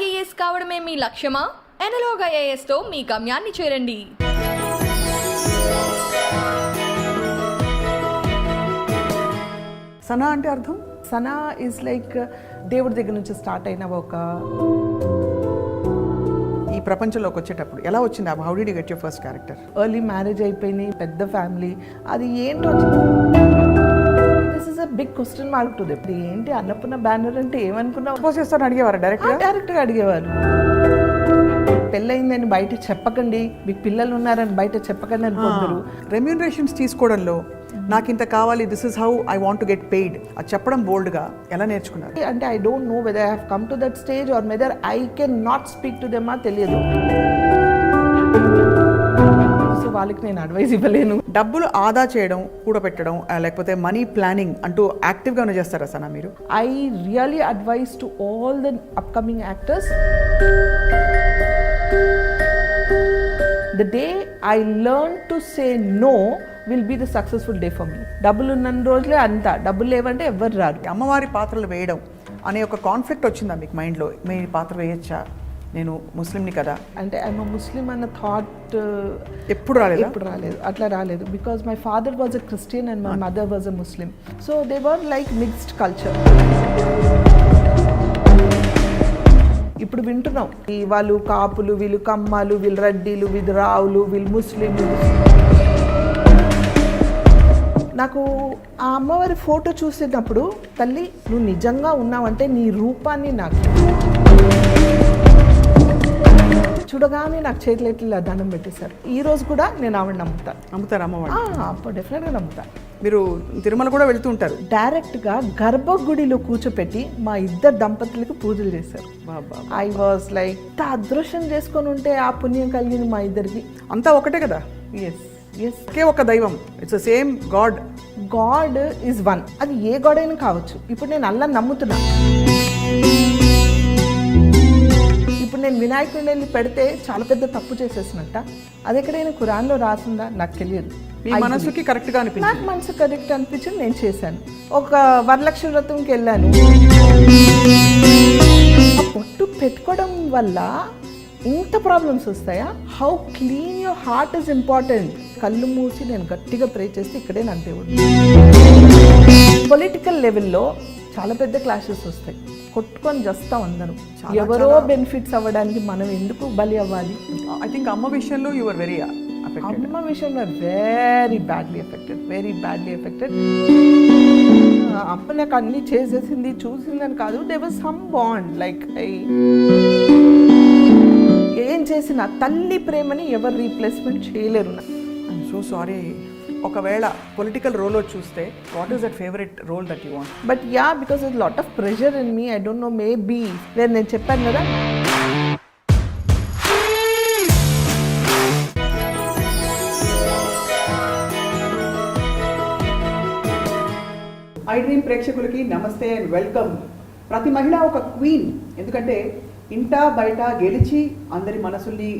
IAS కావడమే మీ లక్ష్యమా? Analogue ఐఏఎస్తో మీ గమ్యాన్ని చేరండి. సనా అంటే అర్థం? సనా ఈజ్ లైక్ దేవుడి దగ్గర నుంచి స్టార్ట్ అయిన ఒక ఈ ప్రపంచంలోకి వచ్చేటప్పుడు ఎలా వచ్చింది? How did you get your first character? Early marriage అయిపోయింది, పెద్ద ఫ్యామిలీ, అది ఏంటో this is a big question mark to them. ఏంటి అన్నపూర్ణ బ్యానర్ అంటే ఏమనుకున్నావు? సపోజ్ చేస్తాను అడిగేవారు డైరెక్ట్గా అడిగేవారు. పెళ్ళయిందని బయట చెప్పకండి, మీకు పిల్లలు ఉన్నారని బయట చెప్పకండి అని కొందరు. రెమ్యూనరేషన్స్ తీసుకోవడంలో నాకు ఇంత కావాలి, this is how I want to get paid, అది చెప్పడం బోల్డ్గా ఎలా నేర్చుకున్నారు? అంటే I don't know whether I have come to that stage or whether I can not speak to them, తెలియదు. సో వాళ్ళకి నేను అడ్వైస్ ఇవ్వలేను. డబ్బులు ఆదా చేయడం, కూడబెట్టడం, లేకపోతే మనీ ప్లానింగ్ అంటూ యాక్టివ్గానే చేస్తారా సనా మీరు? I really advice to all the upcoming actors, the day I learn to say no will be the successful day for me. డబ్బులు ఉన్న రోజులే అంతా, డబ్బులు లేవంటే ఎవరు రారు. అమ్మవారి పాత్రలు వేయడం అనే ఒక కాన్ఫ్లిక్ట్ వచ్చిందా మీకు మైండ్లో? మీ పాత్ర వేయచ్చా, నేను ముస్లింని కదా అంటే ఐఎమ్ ముస్లిం అన్న థాట్ ఎప్పుడు రాలేదు, అట్లా రాలేదు. Because my father was a Christian and my mother was a Muslim, so they were like mixed culture. ఇప్పుడు వింటున్నాం, వాళ్ళు కాపులు, వీళ్ళు కమ్మాలు, వీళ్ళు రెడ్డిలు, వీళ్ళు రావులు, వీళ్ళు ముస్లింలు. నాకు ఆ అమ్మవారి ఫోటో చూసేటప్పుడు, తల్లి నువ్వు నిజంగా ఉన్నావంటే నీ రూపాన్ని నాకు చూడగానే నాకు చేతులు ఎట్లా దండం పెట్టేశారు. ఈ రోజు కూడా నేను ఆవిడ నమ్ముతారు అమ్మవారు? అప్పుడు డెఫినెట్గా నమ్ముతాను. మీరు తిరుమల కూడా వెళ్తూ ఉంటారు? డైరెక్ట్గా గర్భగుడిలో కూర్చోపెట్టి మా ఇద్దరు దంపతులకు పూజలు చేశారు. ఐ వాజ్ లైక్, అదృష్టం చేసుకొని ఉంటే ఆ పుణ్యం కలిగింది మా ఇద్దరికి. అంతా ఒకటే కదా? ఎస్ ఎస్, ఒకే ఒక దైవం, it's the same God. God is one, అది ఏ గాడ్ అయినా కావచ్చు. ఇప్పుడు నేను అల్లా నమ్ముతున్నా, ఇప్పుడు నేను వినాయకుడిని వెళ్ళి పెడితే చాలా పెద్ద తప్పు చేసేసినట్ట. అది ఎక్కడైనా ఖురాన్లో రాసిందా నాకు తెలియదు. మీ మనసుకి కరెక్ట్గా అనిపించింది? నాకు మనసు కరెక్ట్ అనిపించింది, నేను చేశాను. ఒక వరలక్ష్మి వ్రతంకి వెళ్ళాను. ఆ పొట్టు పెట్టుకోవడం వల్ల ఇంత ప్రాబ్లమ్స్ వస్తాయా? How clean your heart is important. కళ్ళు మూసి నేను గట్టిగా ప్రే చేస్తే ఇక్కడే నా దేవుడు. పొలిటికల్ లెవెల్లో చాలా పెద్ద క్లాషెస్ వస్తాయి, కొట్టుకొని చేస్తాం అందరం. ఎవరో బెనిఫిట్స్ అవ్వడానికి మనం ఎందుకు బలి అవ్వాలి? ఐ థింక్ అమ్మ విషయంలో యు ఆర్ వెరీ affected. అమ్మ విషయంలో వెరీ బ్యాడ్లీ ఎఫెక్టెడ్. అమ్మ నాకు అన్ని చేసేసింది, చూసిందని కాదు. There was some bond, like ఏం చేసిన తల్లి ప్రేమని ఎవరు రీప్లేస్మెంట్ చేయలేరు. I'm so sorry. ఒకవేళ పొలిటికల్ రోల్ చూస్తే what is that favourite role that you want? But yeah, because it lot of pressure in me. I don't know, maybe where నేను చెప్పాను కదా, ఐ డ్రీమ్ ప్రేక్షకులకి నమస్తే అండ్ వెల్కమ్. ప్రతి మహిళ ఒక క్వీన్, ఎందుకంటే ఇంట బయట గెలిచి అందరి మనసుల్ని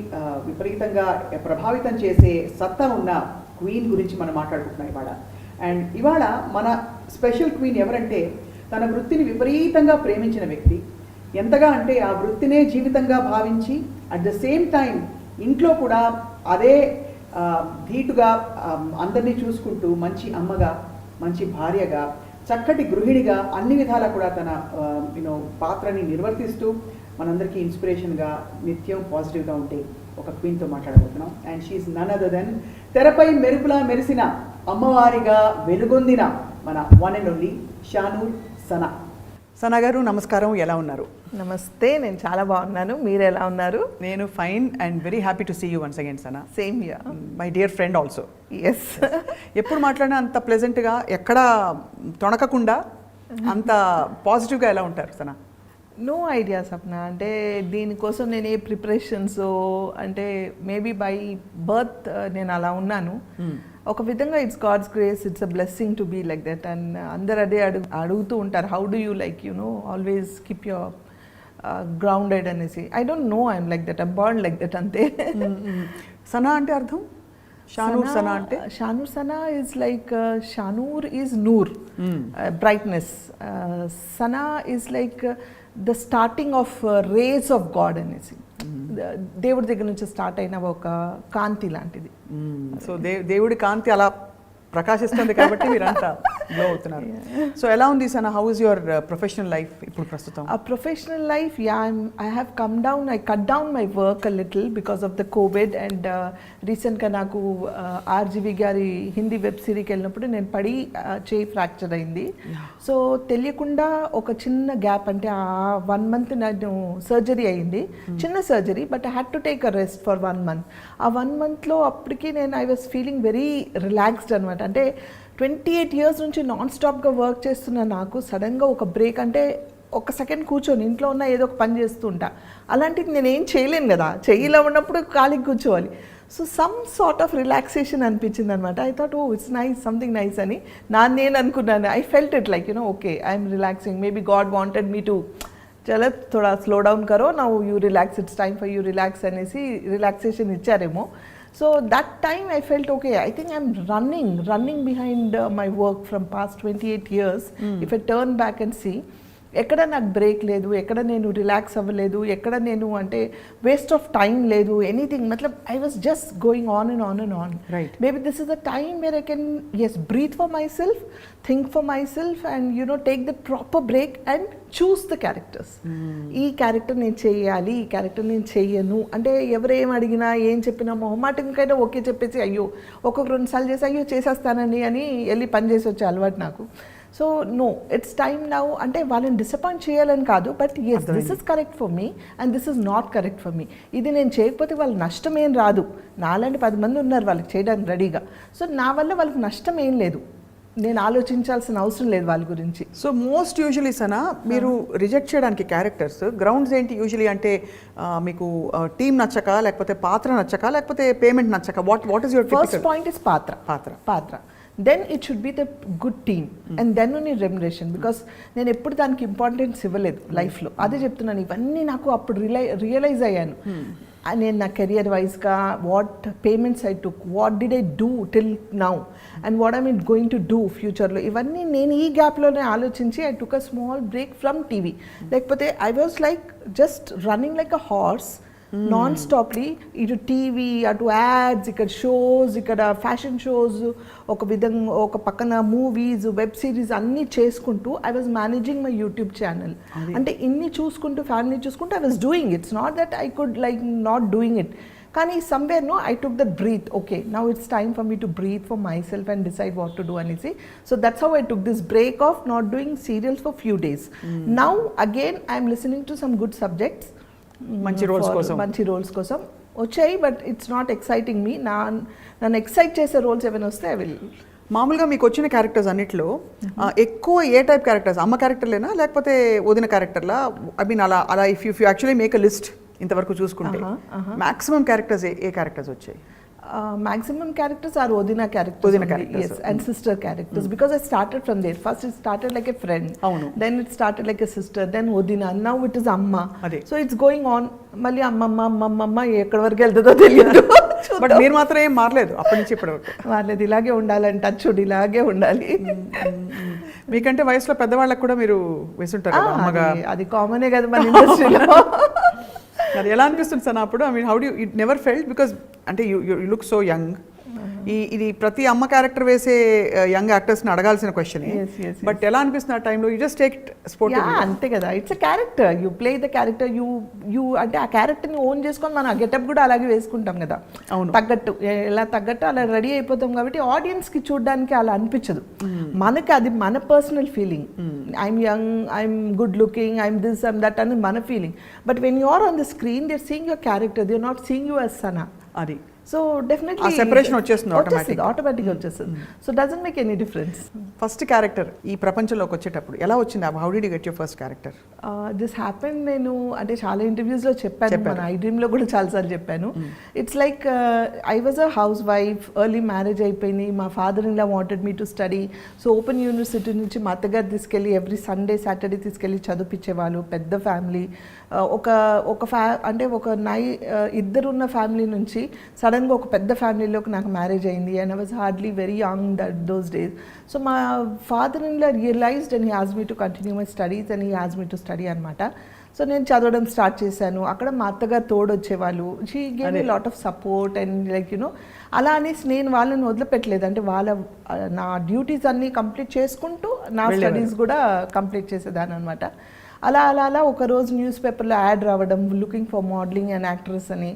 విపరీతంగా ప్రభావితం చేసే సత్తా ఉన్న క్వీన్ గురించి మనం మాట్లాడుకుంటున్నాం ఇవాళ. అండ్ ఇవాళ మన స్పెషల్ క్వీన్ ఎవరంటే, తన వృత్తిని విపరీతంగా ప్రేమించిన వ్యక్తి. ఎంతగా అంటే ఆ వృత్తినే జీవితంగా భావించి అట్ ద సేమ్ టైం ఇంట్లో కూడా అదే ధీటుగా అందరినీ చూసుకుంటూ మంచి అమ్మగా, మంచి భార్యగా, చక్కటి గృహిణిగా అన్ని విధాలా కూడా తన పాత్రని నిర్వర్తిస్తూ మనందరికీ ఇన్స్పిరేషన్గా, నిత్యం పాజిటివ్గా ఉంటే ఒక క్వీన్తో మాట్లాడబోతున్నాం. And she is none other than తెరపై మెరుపులా మెరిసిన, అమ్మవారిగా వెలుగొందిన మన one and only Shanoor Sana. Sana గారు నమస్కారం, ఎలా ఉన్నారు? నమస్తే, నేను చాలా బాగున్నాను. మీరు ఎలా ఉన్నారు? నేను fine and very happy to see you once again Sana. Same here, my dear friend also. Yes. ఎప్పుడు మాట్లాడినా అంత ప్లెజెంట్గా, ఎక్కడా తొణకకుండా అంత పాజిటివ్గా ఎలా ఉంటారు సనా? No idea Sapna. అంటే దీనికోసం నేను ఏ ప్రిపరేషన్స్, అంటే మేబీ బై బర్త్ నేను అలా ఉన్నాను. ఒక విధంగా it's God's grace, it's a blessing to be like that. And అందరు అదే అడుగుతూ ఉంటారు, how do you like always keep your grounded అనేసి. I don't know, I'm like that, I'm born like that, అంతే. సనా అంటే అర్థం? షానూర్ సనా అంటే? Shanoor Sana is like, Shanoor is noor, brightness. Sana is like the starting of race of God అనేసి దేవుడి దగ్గర నుంచి start అయిన ఒక కాంతి లాంటిది. సో దేవుడి కాంతి అలా ప్రకాశిస్తుంది కాబట్టి మీరంతా గ్లో అవుతున్నారు. సో ఎలా ఉంది Sana, how is your professional life ఇప్పుడు ప్రస్తుతం? A professional life, yeah, I have come down, I cut down my work a little because of the COVID and recent గా నాకు ఆర్జీవి గారి హిందీ వెబ్ సిరీకి వెళ్ళినప్పుడు నేను పడి చేయి ఫ్రాక్చర్ అయింది. సో తెలియకుండా ఒక చిన్న గ్యాప్, అంటే ఆ 1 month నేను సర్జరీ అయింది, చిన్న surgery, but I had to take a rest for 1 month. ఆ 1 monthలో అప్పటికి నేను I was feeling very relaxed అనమాట. అంటే 28 years నుంచి నాన్ స్టాప్గా వర్క్ చేస్తున్న నాకు సడన్గా ఒక బ్రేక్, అంటే ఒక సెకండ్ కూర్చొని ఇంట్లో ఉన్న ఏదో ఒక పని చేస్తూ ఉంటా, అలాంటిది నేను ఏం చేయలేను కదా, చెయ్యిలో ఉన్నప్పుడు ఖాళీకి కూర్చోవాలి. So some sort of relaxation అనిపించింది అనమాట. I thought oh it's nice, something nice అని నేను అనుకున్నాను. I felt it like okay I'm relaxing, maybe God wanted me to చలో థోడా స్లో డౌన్ కరో, now you relax, it's time for you relax అనేసి relaxation ఇచ్చారేమో. So that time I felt okay, I think I'm running behind my work from past 28 years. If I turn back and see, ఎక్కడ నాకు break లేదు, ఎక్కడ నేను relax అవ్వలేదు, ఎక్కడ నేను అంటే వేస్ట్ ఆఫ్ టైం లేదు, ఎనీథింగ్. మతలబ్ I was just going on and on and on. Maybe this is the time where I can breathe for myself, think for myself and take the proper break and choose the characters. ఈ character నేను చేయాలి, ఈ character నేను చెయ్యను అంటే ఎవరేం అడిగినా ఏం చెప్పినా మొహమాటంకైనా ఓకే చెప్పేసి అయ్యో ఒక్కొక్క 2 సార్లు చేసి అయ్యో చేసేస్తానండి అని వెళ్ళి పని చేసి వచ్చే అలవాటు నాకు. So no, it's time now, అంటే వాళ్ళని డిసప్పాయింట్ చేయాలని కాదు, but yes this is correct for me and this is not correct for me. ఇది నేను చేయకపోతే వాళ్ళ నష్టం ఏం రాదు, నాలాంటి 10 మంది ఉన్నారు వాళ్ళకి చేయడానికి రెడీగా. సో నా వల్ల వాళ్ళకి నష్టం ఏం లేదు, నేను ఆలోచించాల్సిన అవసరం లేదు వాళ్ళ గురించి. సో మోస్ట్ యూజువలీ సనా మీరు రిజెక్ట్ చేయడానికి క్యారెక్టర్స్ గ్రౌండ్స్ ఏంటి యూజువలీ? అంటే మీకు టీమ్ నచ్చక, లేకపోతే పాత్ర నచ్చక, లేకపోతే పేమెంట్ నచ్చక? What is your first point is పాత్ర. Then it should be the good team and then only remuneration, because నేను ఎప్పుడు దానికి ఇంపార్టెన్స్ ఇవ్వలేదు లైఫ్లో. అదే చెప్తున్నాను, ఇవన్నీ నాకు అప్పుడు రియలైజ్ అయ్యాను. నేను నా కెరియర్ వైజ్గా what payments I took, what did I do till now and what I mean going to do ఫ్యూచర్లో, ఇవన్నీ నేను ఈ గ్యాప్లోనే ఆలోచించి I took a small break from TV. లేకపోతే I was like just running like a horse nonstop, ఇటు TV, అటు ads, ఇక్కడ షోస్, ఇక్కడ ఫ్యాషన్ షోస్, ఒక విధంగా ఒక పక్కన మూవీస్, వెబ్ సిరీస్ అన్నీ చేసుకుంటూ I was managing my YouTube channel. అంటే ఇన్ని చూసుకుంటూ ఫ్యామిలీ చూసుకుంటూ I was doing, it's not that I could like not doing it. కానీ somewhere no I took that breath, okay now it's time for me to breathe for myself and decide what to do అనేసి. So that's how I took this break of not doing serials for few days. Now again I'm listening to some good subjects, మంచి roles కోసం వచ్చాయి, but it's not exciting మీ. నన్ను excite చేసే roles ఏమైనా వస్తే I will. మామూలుగా మీకు వచ్చిన క్యారెక్టర్స్ అన్నిట్లో ఎక్కువ ఏ టైప్ క్యారెక్టర్స్? అమ్మ క్యారెక్టర్లేనా, లేకపోతే వదిన క్యారెక్టర్లా? ఐ మీన్ అలా if you actually make a list ఇంతవరకు చూసుకుంటే మాక్సిమం క్యారెక్టర్స్ ఏ క్యారెక్టర్స్ వచ్చాయి? Maximum characters are Odina characters, yes, and sister characters, because I started from there. First it started like a friend, then it started like a sister, then Odina, now it is Amma. So it's going on, మళ్ళీ అమ్మమ్మ ఎక్కడి వరకు వెళ్తుందో తెలియదు. But మీరు మాత్రం ఏం మారలేదు అప్పటి నుంచి ఇప్పటి వరకు? మారలేదు, ఇలాగే ఉండాలని టచ్ ఇలాగే ఉండాలి. మీకంటే వయసులో పెద్దవాళ్ళకి కూడా మీరు వేసుంటారు అమ్మగా, అది కామనే కదా మన ఇండస్ట్రీలో. అది ఎలా అనిపిస్తుంది సార్ అప్పుడు? I mean how do you it never felt, because అంటే యూ లుక్ సో యంగ్. ఇది ప్రతి అమ్మ క్యారెక్టర్ వేసే యంగ్ యాక్టర్స్ని అడగాల్సిన క్వశ్చన్. బట్ ఎలా అనిపిస్తుంది ఆ టైంలో? You just take it sport. అంతే కదా, it's a character, you play the character, you అంటే ఆ క్యారెక్టర్ని ఓన్ చేసుకొని మనం ఆ గెటప్ కూడా అలాగే వేసుకుంటాం కదా, తగ్గట్టు ఎలా తగ్గట్టు అలా రెడీ అయిపోతాం. కాబట్టి ఆడియన్స్కి చూడడానికి అలా అనిపించదు, మనకి అది మన personal feeling. I'm young, I'm good looking, I'm this, I'm that అని మన feeling. But when you are on the screen they are seeing your character, they are not seeing you as Sana. అది సో డెఫినెట్లీ సెపరేషన్ వచ్చేస్తుంది, ఆటోమేటిక్గా వచ్చేస్తుంది. So doesn't make any difference. First character ఈ ప్రపంచంలోకి వచ్చేటప్పుడు ఎలా వచ్చింది? How did you get your first character? This happen, నేను అంటే చాలా ఇంటర్వ్యూస్లో చెప్పాను, మన ఐ డ్రీమ్లో కూడా చాలాసార్లు చెప్పాను. It's like I was a house wife, early marriage అయిపోయింది, మా father in law wanted me to study. So open university నుంచి మా అత్తగారు తీసుకెళ్ళి ఎవ్రీ సండే సాటర్డే తీసుకెళ్ళి చదివించేవాళ్ళు. పెద్ద ఫ్యామిలీ, ఒక ఇద్దరున్న ఫ్యామిలీ నుంచి సడన్ సడన్గా ఒక పెద్ద ఫ్యామిలీలోకి నాకు మ్యారేజ్ అయింది and I was hardly very young those days. So మా father in law realized and he asked me to continue my studies and he asked me to study అనమాట. So నేను చదవడం స్టార్ట్ చేశాను. అక్కడ మా అత్తగారు తోడు వచ్చేవాళ్ళు. She gave me lot of support and like you know అలా అనేసి నేను వాళ్ళని వదిలిపెట్టలేదు. అంటే నా డ్యూటీస్ అన్నీ కంప్లీట్ చేసుకుంటూ నా స్టడీస్ కూడా కంప్లీట్ చేసేదాన్ని అనమాట. అలా ఒకరోజు న్యూస్ పేపర్లో యాడ్ రావడం looking for modelling and actress అని.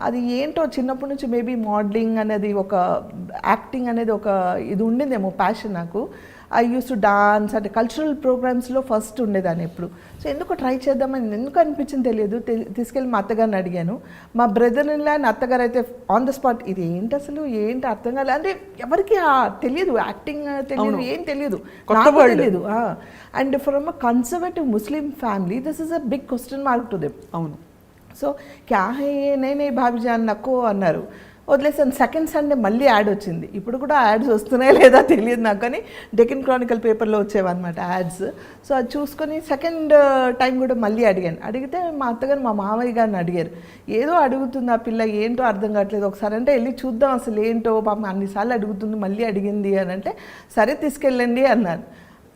అది ఏంటో చిన్నప్పటి నుంచి మేబీ మోడలింగ్ అనేది ఒక యాక్టింగ్ అనేది ఒక ఇది ఉండిందేమో ప్యాషన్ నాకు. ఐ యూస్ టు డాన్స్ అంటే కల్చరల్ ప్రోగ్రామ్స్లో ఫస్ట్ ఉండేదాన్ని ఎప్పుడు. సో ఎందుకు ట్రై చేద్దామని ఎందుకు అనిపించింది తెలియదు. తీసుకెళ్ళి మా అత్తగారిని అడిగాను. మా బ్రదర్ ఇన్లా అత్తగారు అయితే ఆన్ ద స్పాట్ ఇది ఏంటి అసలు ఏంటి అర్థం కాలేదు. అంటే ఎవరికి తెలియదు, యాక్టింగ్ తెలియదు, ఏం తెలియదు, నాకు తెలియదు. And from a conservative Muslim family this is a big question mark to them. అవును. సో క్యా హే నేనే భాబీజాన్ నక్కో అన్నారు. వదిలేసాను. సెకండ్ సండే మళ్ళీ యాడ్ వచ్చింది. ఇప్పుడు కూడా యాడ్స్ వస్తున్నాయా లేదా తెలియదు నాకు, కానీ డెక్కన్ క్రానికల్ పేపర్లో వచ్చేవన్నమాట యాడ్స్. సో అది చూసుకొని సెకండ్ టైం కూడా మళ్ళీ అడిగితే మా అత్తగారు మా మామయ్య గారిని అడిగారు. ఏదో అడుగుతుంది ఆ పిల్ల, ఏంటో అర్థం కావట్లేదు, ఒకసారి అంటే వెళ్ళి చూద్దాం అసలు ఏంటో, పాపం అన్నిసార్లు అడుగుతుంది మళ్ళీ అడిగింది అని అంటే సరే తీసుకెళ్ళండి అన్నారు.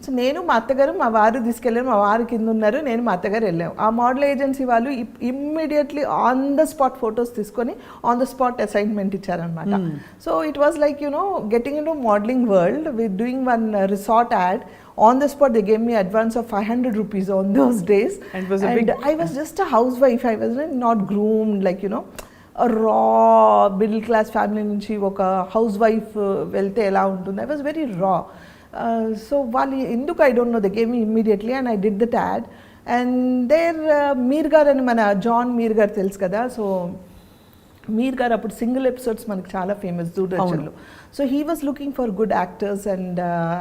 సో నేను మా అత్తగారు మా వారు తీసుకెళ్ళారు. మా వారు కింద ఉన్నారు, నేను మా అత్తగారు వెళ్ళాము. ఆ మోడల్ ఏజెన్సీ వాళ్ళు immediately on the spot photos తీసుకొని ఆన్ ద స్పాట్ అసైన్మెంట్ ఇచ్చారనమాట. So it was like you know getting in to modelling world with doing one resort add. On the spot, they gave me advance of 500 rupees on those days. And I was just a housewife. I was not groomed, like, you know, a raw middle class family nunchi oka housewife velte ela untundi. I was very raw. So వాళ్ళు ఎందుకు I don't know, they gave me immediately and I did that ad. And there మీర్ గారు అని మన John మీర్ గారు తెలుసు కదా. So మీర్ గారు అప్పుడు సింగిల్ ఎపిసోడ్స్ మనకు చాలా ఫేమస్ దూరదర్శన్లో. So he was looking for good actors and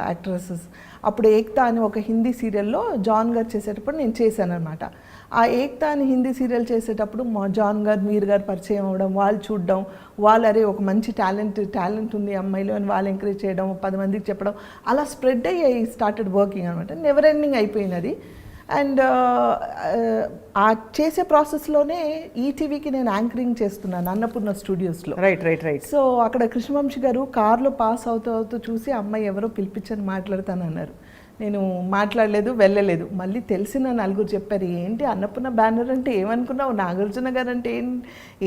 actresses. అప్పుడు ఏక్తా అని ఒక హిందీ సీరియల్లో జాన్ గారు చేసేటప్పుడు నేను చేశాను అనమాట. ఆ ఏక్తా అని హిందీ సీరియల్ చేసేటప్పుడు మా జాన్ గారు మీర్ గారు పరిచయం అవ్వడం, వాళ్ళు చూడడం, వాళ్ళు అరే ఒక మంచి టాలెంట్ ఉంది అమ్మాయిలో అని వాళ్ళు ఎంకరేజ్ చేయడం, 10 మందికి చెప్పడం, అలా స్ప్రెడ్ అయ్యి ఐ స్టార్టెడ్ వర్కింగ్ అనమాట. నెవర్ ఎండింగ్ అయిపోయినది. అండ్ ఆ చేసే ప్రాసెస్లోనే ఈటీవీకి నేను యాంకరింగ్ చేస్తున్నాను అన్నపూర్ణ స్టూడియోస్లో. రైట్. సో అక్కడ కృష్ణవంశీ గారు కార్లో పాస్ అవుతూ చూసి అమ్మాయి ఎవరో పిలిపించని మాట్లాడతానన్నారు. నేను మాట్లాడలేదు, వెళ్ళలేదు. మళ్ళీ తెలిసిన నలుగురు చెప్పారు, ఏంటి అన్నపూర్ణ బ్యానర్ అంటే ఏమనుకున్నావు, నాగార్జున గారు అంటే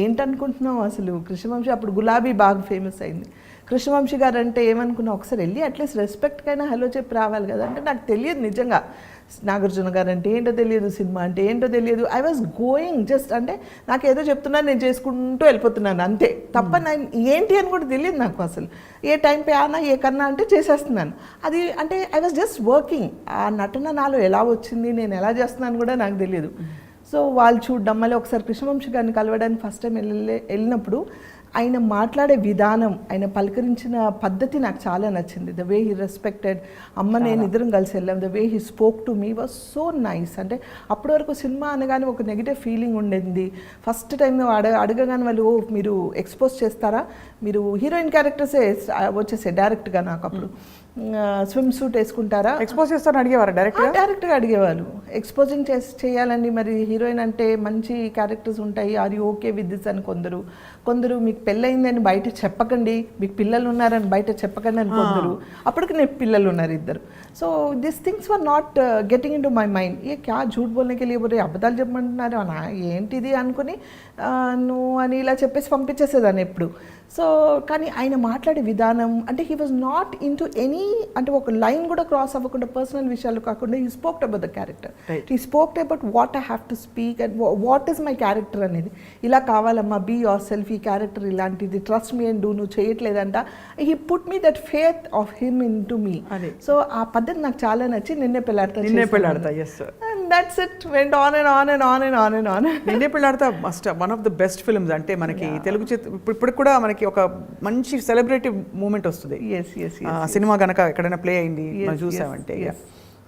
ఏంటనుకుంటున్నావు అసలు. కృష్ణవంశీ అప్పుడు గులాబీ బాగా ఫేమస్ అయింది. కృష్ణవంశీ గారు అంటే ఏమనుకున్నావు, ఒకసారి వెళ్ళి అట్లీస్ట్ రెస్పెక్ట్కైనా హలో చెప్పి రావాలి కదా. అంటే నాకు తెలియదు నిజంగా నాగార్జున గారు అంటే ఏంటో తెలియదు, సినిమా అంటే ఏంటో తెలియదు. ఐ వాజ్ గోయింగ్ జస్ట్ అంటే నాకు ఏదో చెప్తున్నాను, నేను చేసుకుంటూ వెళ్ళిపోతున్నాను అంతే తప్ప నేను ఏంటి అని కూడా తెలియదు నాకు అసలు. ఏ టైం పే ఆనా ఏ కన్నా అంటే చేసేస్తున్నాను. అది అంటే ఐ వాజ్ జస్ట్ వర్కింగ్. ఆ నటన నాలో ఎలా వచ్చింది, నేను ఎలా చేస్తున్నాను కూడా నాకు తెలియదు. సో వాళ్ళు చూడడం, మళ్ళీ ఒకసారి కృష్ణవంశీ గారిని కలవడానికి ఫస్ట్ టైం వెళ్ళినప్పుడు ఆయన మాట్లాడే విధానం, ఆయన పలకరించిన పద్ధతి నాకు చాలా నచ్చింది. The way he respected. అమ్మ నేను ఇద్దరం కలిసి వెళ్ళాం. The way he spoke to me was so nice. అంటే అప్పటి వరకు సినిమా అనగానే ఒక నెగిటివ్ ఫీలింగ్ ఉండేది. ఫస్ట్ టైం అడగగానే వాళ్ళు మీరు ఎక్స్పోజ్ చేస్తారా, మీరు హీరోయిన్ క్యారెక్టర్సే వచ్చేసాయి డైరెక్ట్గా. నాకు అప్పుడు స్విమ్ సూట్ వేసుకుంటారా, ఎక్స్పోజ్ చేస్తారని అడిగేవారు డైరెక్ట్గా అడిగేవాళ్ళు. ఎక్స్పోజింగ్ చేయాలండి, మరి హీరోయిన్ అంటే మంచి క్యారెక్టర్స్ ఉంటాయి, are you okay with this అని కొందరు మీకు పెళ్ళయిందని బయట చెప్పకండి, మీకు పిల్లలు ఉన్నారని బయట చెప్పకండి అని కొందరు. అప్పటికి నేను పిల్లలు ఉన్నారు 2. So this things were not getting into my mind. ఏ క్యా झूठ बोलने के लिए बोले, అబద్ధాలు చెప్పమంటున్నారు ఏంటిది అనుకుని నువ్వు అని ఇలా చెప్పేసి పంపించేసేదాన్ని ఎప్పుడు. సో కానీ ఆయన మాట్లాడే విధానం అంటే he was not into any, అంటే ఒక లైన్ కూడా క్రాస్ అవ్వకుండా పర్సనల్ విషయాలు కాకుండా he spoked about the character. He spoked about what I have to speak and what is my character అనేది. ఇలా కావాలమ్మా, బీ యువర్ సెల్ఫ్, ఈ క్యారెక్టర్ ఇలాంటిది, ట్రస్ట్ మీ అండ్ డూ, నువ్వు చేయట్లేదంట. He put me that faith of him into me. So ఆ పద్ధతి నాకు చాలా నచ్చి నిన్నే Pelladata. And that's it, went on and on and on and on and on. Ninne Pelladata must one of the best films. అంటే మనకి తెలుగు ఇప్పుడు కూడా మనకి ఒక మంచి సెలబ్రేటివ్ మూమెంట్ వస్తుంది. సినిమా గనక ఎక్కడైనా ప్లే అయింది మనం చూసామంటే.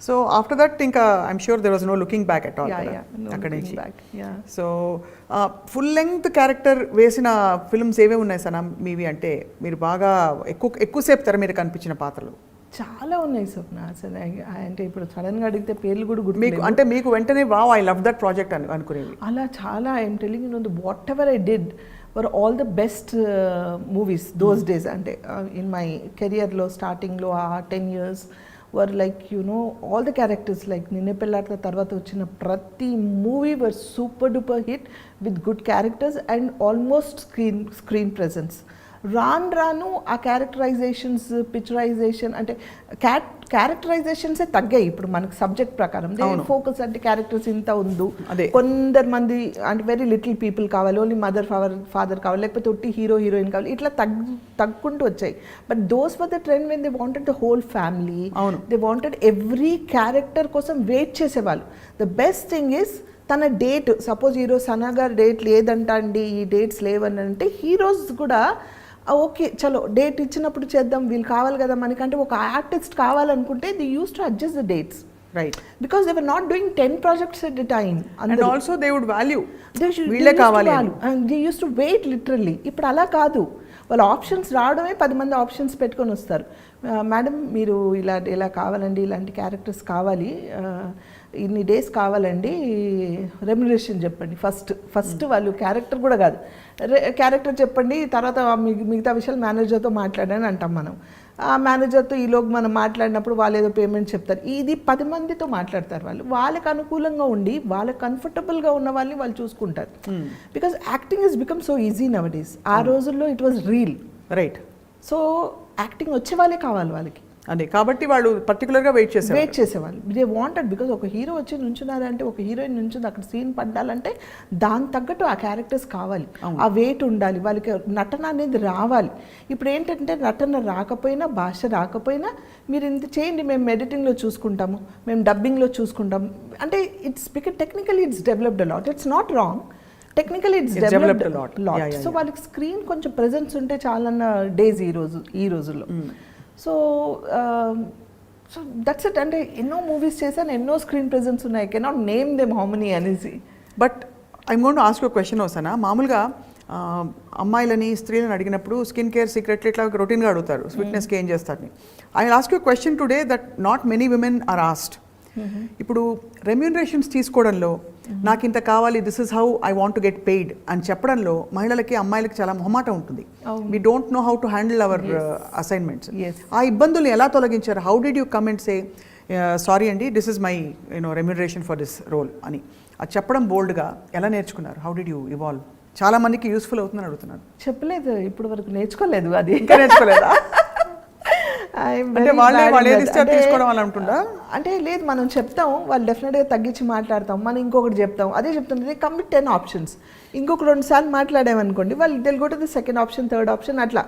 సో ఆఫ్టర్ దట్ ఇంకా I'm sure there was no looking back at all అక్కడి నుంచి. సో ఫుల్ లెంగ్త్ క్యారెక్టర్ వేసిన ఫిల్మ్స్ ఏవే ఉన్నాయి సనా మీవి? అంటే మీరు బాగా ఎక్కువసేపు తెర మీద కనిపించిన పాత్రలు చాలా ఉన్నాయి స్వప్న. అసలు అంటే ఇప్పుడు సడన్గా అడిగితే పేర్లు కూడా గుర్తు మీకు, అంటే మీకు వెంటనే wow I love that project అనుకునేవి అలా చాలా. I'm telling you know whatever I did were all the best movies those days. And in my career lo starting lo 10 years were like, you know, all the characters like Ninne Pellatla tarvata vachina prati movie were super duper hit with good characters and almost screen presence. రాను ఆ characterisations picturisation అంటే క్యారెక్టరైజేషన్సే తగ్గాయి ఇప్పుడు మనకు subject ప్రకారం. Focus అంటే characters ఇంత ఉంది, కొందరు మంది అంటే వెరీ లిటిల్ పీపుల్ కావాలి, ఓన్లీ మదర్ ఫాదర్ కావాలి, లేకపోతే ఒట్టి హీరో హీరోయిన్ కావాలి, ఇట్లా తగ్గుకుంటూ వచ్చాయి. But those for the trend when they wanted the whole family, they wanted every character కోసం వెయిట్ చేసేవాళ్ళు. ద బెస్ట్ థింగ్ ఈస్ తన డేట్, సపోజ్ ఈరోజు సనా గారు డేట్ లేదంట అండి, ఈ డేట్స్ లేవని అంటే హీరోస్ కూడా ఓకే చలో డేట్ ఇచ్చినప్పుడు చేద్దాం, వీళ్ళు కావాలి కదా మనకంటే ఒక ఆర్టిస్ట్ కావాలనుకుంటే they use to adjust the dates. Right. Because they were not doing 10 projects at a time. And also they would value. వీళ్ళే కావాలి. And they used to wait literally. ఇప్పుడు అలా కాదు, వాళ్ళ ఆప్షన్స్ రావడమే 10 మంది ఆప్షన్స్ పెట్టుకొని వస్తారు. మేడం మీరు ఇలా కావాలండి, ఇలాంటి క్యారెక్టర్స్ కావాలి, ఇన్ని డేస్ కావాలండి, రెమ్యునరేషన్ చెప్పండి. ఫస్ట్ వాళ్ళు క్యారెక్టర్ కూడా కాదు, క్యారెక్టర్ చెప్పండి, తర్వాత మిగతా విషయాలు మేనేజర్తో మాట్లాడని అంటాం మనం. ఆ మేనేజర్తో ఈలోపు మనం మాట్లాడినప్పుడు వాళ్ళు ఏదో పేమెంట్ చెప్తారు. ఇది 10 మందితో మాట్లాడతారు వాళ్ళు. వాళ్ళకి అనుకూలంగా ఉండి వాళ్ళకి కంఫర్టబుల్గా ఉన్న వాళ్ళని వాళ్ళు చూసుకుంటారు. Because acting is become so easy now days. ఆ రోజుల్లో it was reel. Right. So acting వచ్చే వాళ్ళే కావాలి వాళ్ళకి. అదే కాబట్టి వాళ్ళు పర్టికులర్గా వెయిట్ చేసేవాళ్ళు. దే వాంటెడ్, బికాజ్ ఒక హీరో వచ్చి నుంచున్నారంటే, ఒక హీరోయిన్ నుంచుంది అక్కడ సీన్ పడ్డాలంటే దాని తగ్గట్టు ఆ క్యారెక్టర్స్ కావాలి, ఆ వెయిట్ ఉండాలి, వాళ్ళకి నటన అనేది రావాలి. ఇప్పుడు ఏంటంటే నటన రాకపోయినా, భాష రాకపోయినా మీరు ఇంత చేయండి, మేము ఎడిటింగ్లో చూసుకుంటాము, మేము డబ్బింగ్లో చూసుకుంటాము అంటే it's because technically it's developed a lot. It's not wrong, technically it's developed a lot. So వాళ్ళకి స్క్రీన్ కొంచెం ప్రెజెన్స్ ఉంటే చాలన్న డేస్ ఈ రోజుల్లో. So that's it. అంటే ఎన్నో మూవీస్ చేశాను, ఎన్నో స్క్రీన్ ప్రెజెన్స్ ఉన్నాయి, I cannot name them how many అనేసి. But I'm going to ask you a question వస్తానా. మామూలుగా అమ్మాయిలని స్త్రీలను అడిగినప్పుడు స్కిన్ కేర్ సీక్రెట్లు ఇట్లా రొటీన్గా అడుగుతారు, స్వీట్నెస్కి ఏం చేస్తారని. I will ask you a question today that not many women are asked. ఇప్పుడు రెమ్యూనరేషన్స్ తీసుకోవడంలో నాకు ఇంత కావాలి, this is how I want to get paid అని చెప్పడంలో మహిళలకి అమ్మాయిలకి చాలా మొహమాటం ఉంటుంది. We don't know how to handle our assignments. ఆ ఇబ్బందుల్ని ఎలా తొలగించారు? How did you come and say sorry అండి, this is my remuneration for this role అని అది చెప్పడం బోల్డ్గా ఎలా నేర్చుకున్నారు? How did you evolve? చాలా మందికి యూస్ఫుల్ అవుతుందని అడుగుతున్నారు. చెప్పలేదు, ఇప్పుడు వరకు నేర్చుకోలేదు. అది ఇంకా నేర్చుకోలేదా? అంటే లేదు, మనం చెప్తాం, వాళ్ళు డెఫినెట్గా తగ్గించి మాట్లాడతాం, మనం ఇంకొకటి చెప్తాం, అదే చెప్తుంది కమిట్ 10 ఆప్షన్స్, ఇంకొక 2 సార్లు మాట్లాడామనుకోండి, వాళ్ళు Telugu the second option, third option అట్లా.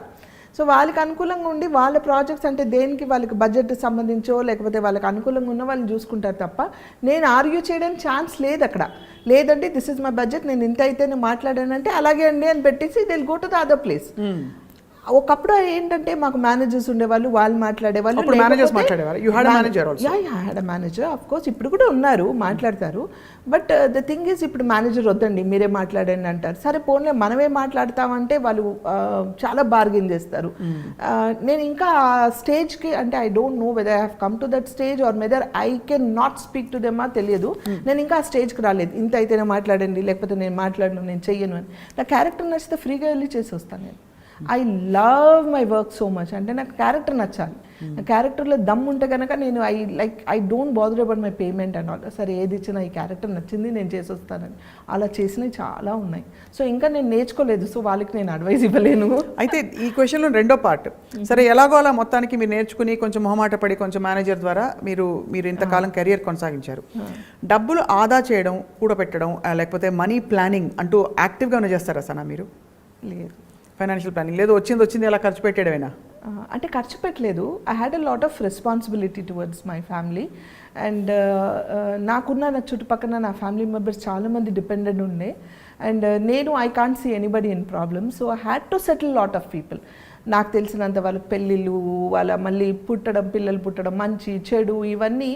సో వాళ్ళకి అనుకూలంగా ఉండి వాళ్ళ ప్రాజెక్ట్స్ అంటే దేనికి వాళ్ళకి బడ్జెట్ సంబంధించో లేకపోతే వాళ్ళకి అనుకూలంగా ఉన్న వాళ్ళని చూసుకుంటారు తప్ప నేను ఆర్గ్యూ చేయడానికి ఛాన్స్ లేదు అక్కడ. లేదంటే దిస్ ఇస్ మై బడ్జెట్, నేను ఇంత అయితేనే మాట్లాడానంటే అలాగే అండి అని పెట్టేసి they will go to the other place. ఒకప్పుడు ఏంటంటే మాకు మేనేజర్స్ ఉండేవాళ్ళు, వాళ్ళు మాట్లాడేవాళ్ళు. మేనేజర్ ఆఫ్ కోర్స్ ఇప్పుడు కూడా ఉన్నారు, మాట్లాడతారు. బట్ ద థింగ్ ఈజ్ ఇప్పుడు మేనేజర్ వద్దండి మీరే మాట్లాడండి అంటారు. సరే పోన్లే మనమే మాట్లాడతామంటే వాళ్ళు చాలా బార్గెన్ చేస్తారు. నేను ఇంకా స్టేజ్కి అంటే I don't know whether I have come to that stage or whether I can not speak to them తెలియదు. నేను ఇంకా ఆ స్టేజ్కి రాలేదు, ఇంత అయితేనే మాట్లాడండి లేకపోతే నేను మాట్లాడను, నేను చెయ్యను అని. నా క్యారెక్టర్ నచ్చితే ఫ్రీగా వెళ్ళి చేసి వస్తాను. నేను I love my work so much. అంటే నాకు క్యారెక్టర్ నచ్చాలి, నా క్యారెక్టర్లో దమ్ ఉంటే కనుక నేను I don't bother about my payment and all. సరే ఏది ఇచ్చినా ఈ క్యారెక్టర్ నచ్చింది నేను చేసి వస్తానని అలా చేసినవి చాలా ఉన్నాయి. సో ఇంకా నేను నేర్చుకోలేదు, సో వాళ్ళకి నేను అడ్వైస్ ఇవ్వలేను. అయితే ఈ క్వశ్చన్లో రెండో పార్ట్, సరే ఎలాగో అలా మొత్తానికి మీరు నేర్చుకుని కొంచెం మొహమాట పడి కొంచెం మేనేజర్ ద్వారా మీరు ఇంతకాలం కెరియర్ కొనసాగించారు. డబ్బులు ఆదా చేయడం, కూడబెట్టడం లేకపోతే మనీ ప్లానింగ్ అంటూ యాక్టివ్గా చేస్తారా సనా మీరు? లేదు, ఫైనాన్షియల్ ప్లానింగ్ లేదు, వచ్చింది ఎలా ఖర్చు పెట్టేయడమేనా? అంటే ఖర్చు పెట్టలేదు. I had a lot of responsibility towards my family and నాకున్న నా చుట్టుపక్కల నా ఫ్యామిలీ మెంబర్స్ చాలామంది డిపెండెంట్ ఉండే అండ్ నేను I can't see anybody in problem. So I had to settle lot of people. నాకు తెలిసినంత వాళ్ళ పెళ్ళిళ్ళు, వాళ్ళ మళ్ళీ పిల్లలు పుట్టడం, మంచి చెడు ఇవన్నీ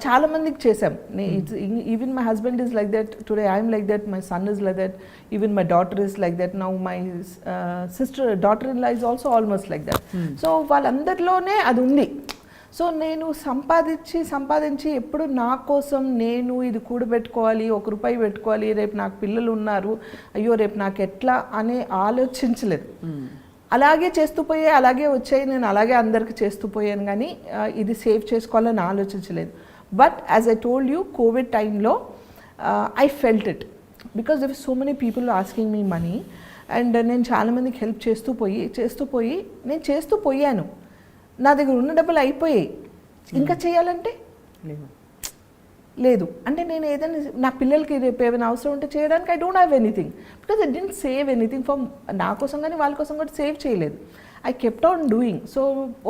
చాలామందికి చేసాం. Even my husband is like that today, I'm like that, my son is like that, even my daughter is like that, now my daughter in law is also almost like that. So వాళ్ళందరిలోనే అది ఉంది. So నేను సంపాదించి ఎప్పుడు నా కోసం నేను ఇది కూడబెట్టుకోవాలి, ₹1 పెట్టుకోవాలి, రేపు నాకు పిల్లలు ఉన్నారు, అయ్యో రేపు నాకు ఎట్లా అనే ఆలోచించలేదు. అలాగే చేస్తూ పోయే, అలాగే వచ్చాయి, నేను అలాగే అందరికి చేస్తూ పోయాను, కానీ ఇది సేవ్ చేసుకోవాలని ఆలోచించలేదు. But as I told you, Covid టైంలో I felt it because there so many people asking me money and నేను చాలామందికి హెల్ప్ చేస్తూ పోయాను. నా దగ్గర ఉన్న డబ్బులు అయిపోయాయి, ఇంకా చేయాలంటే లేదు. అంటే నేను ఏదైనా నా పిల్లలకి రేపు ఏమైనా అవసరం ఉంటే చేయడానికి I don't have anything because I didn't save anything for నా కోసం కానీ వాళ్ళ కోసం కూడా సేవ్ చేయలేదు. I kept on doing. So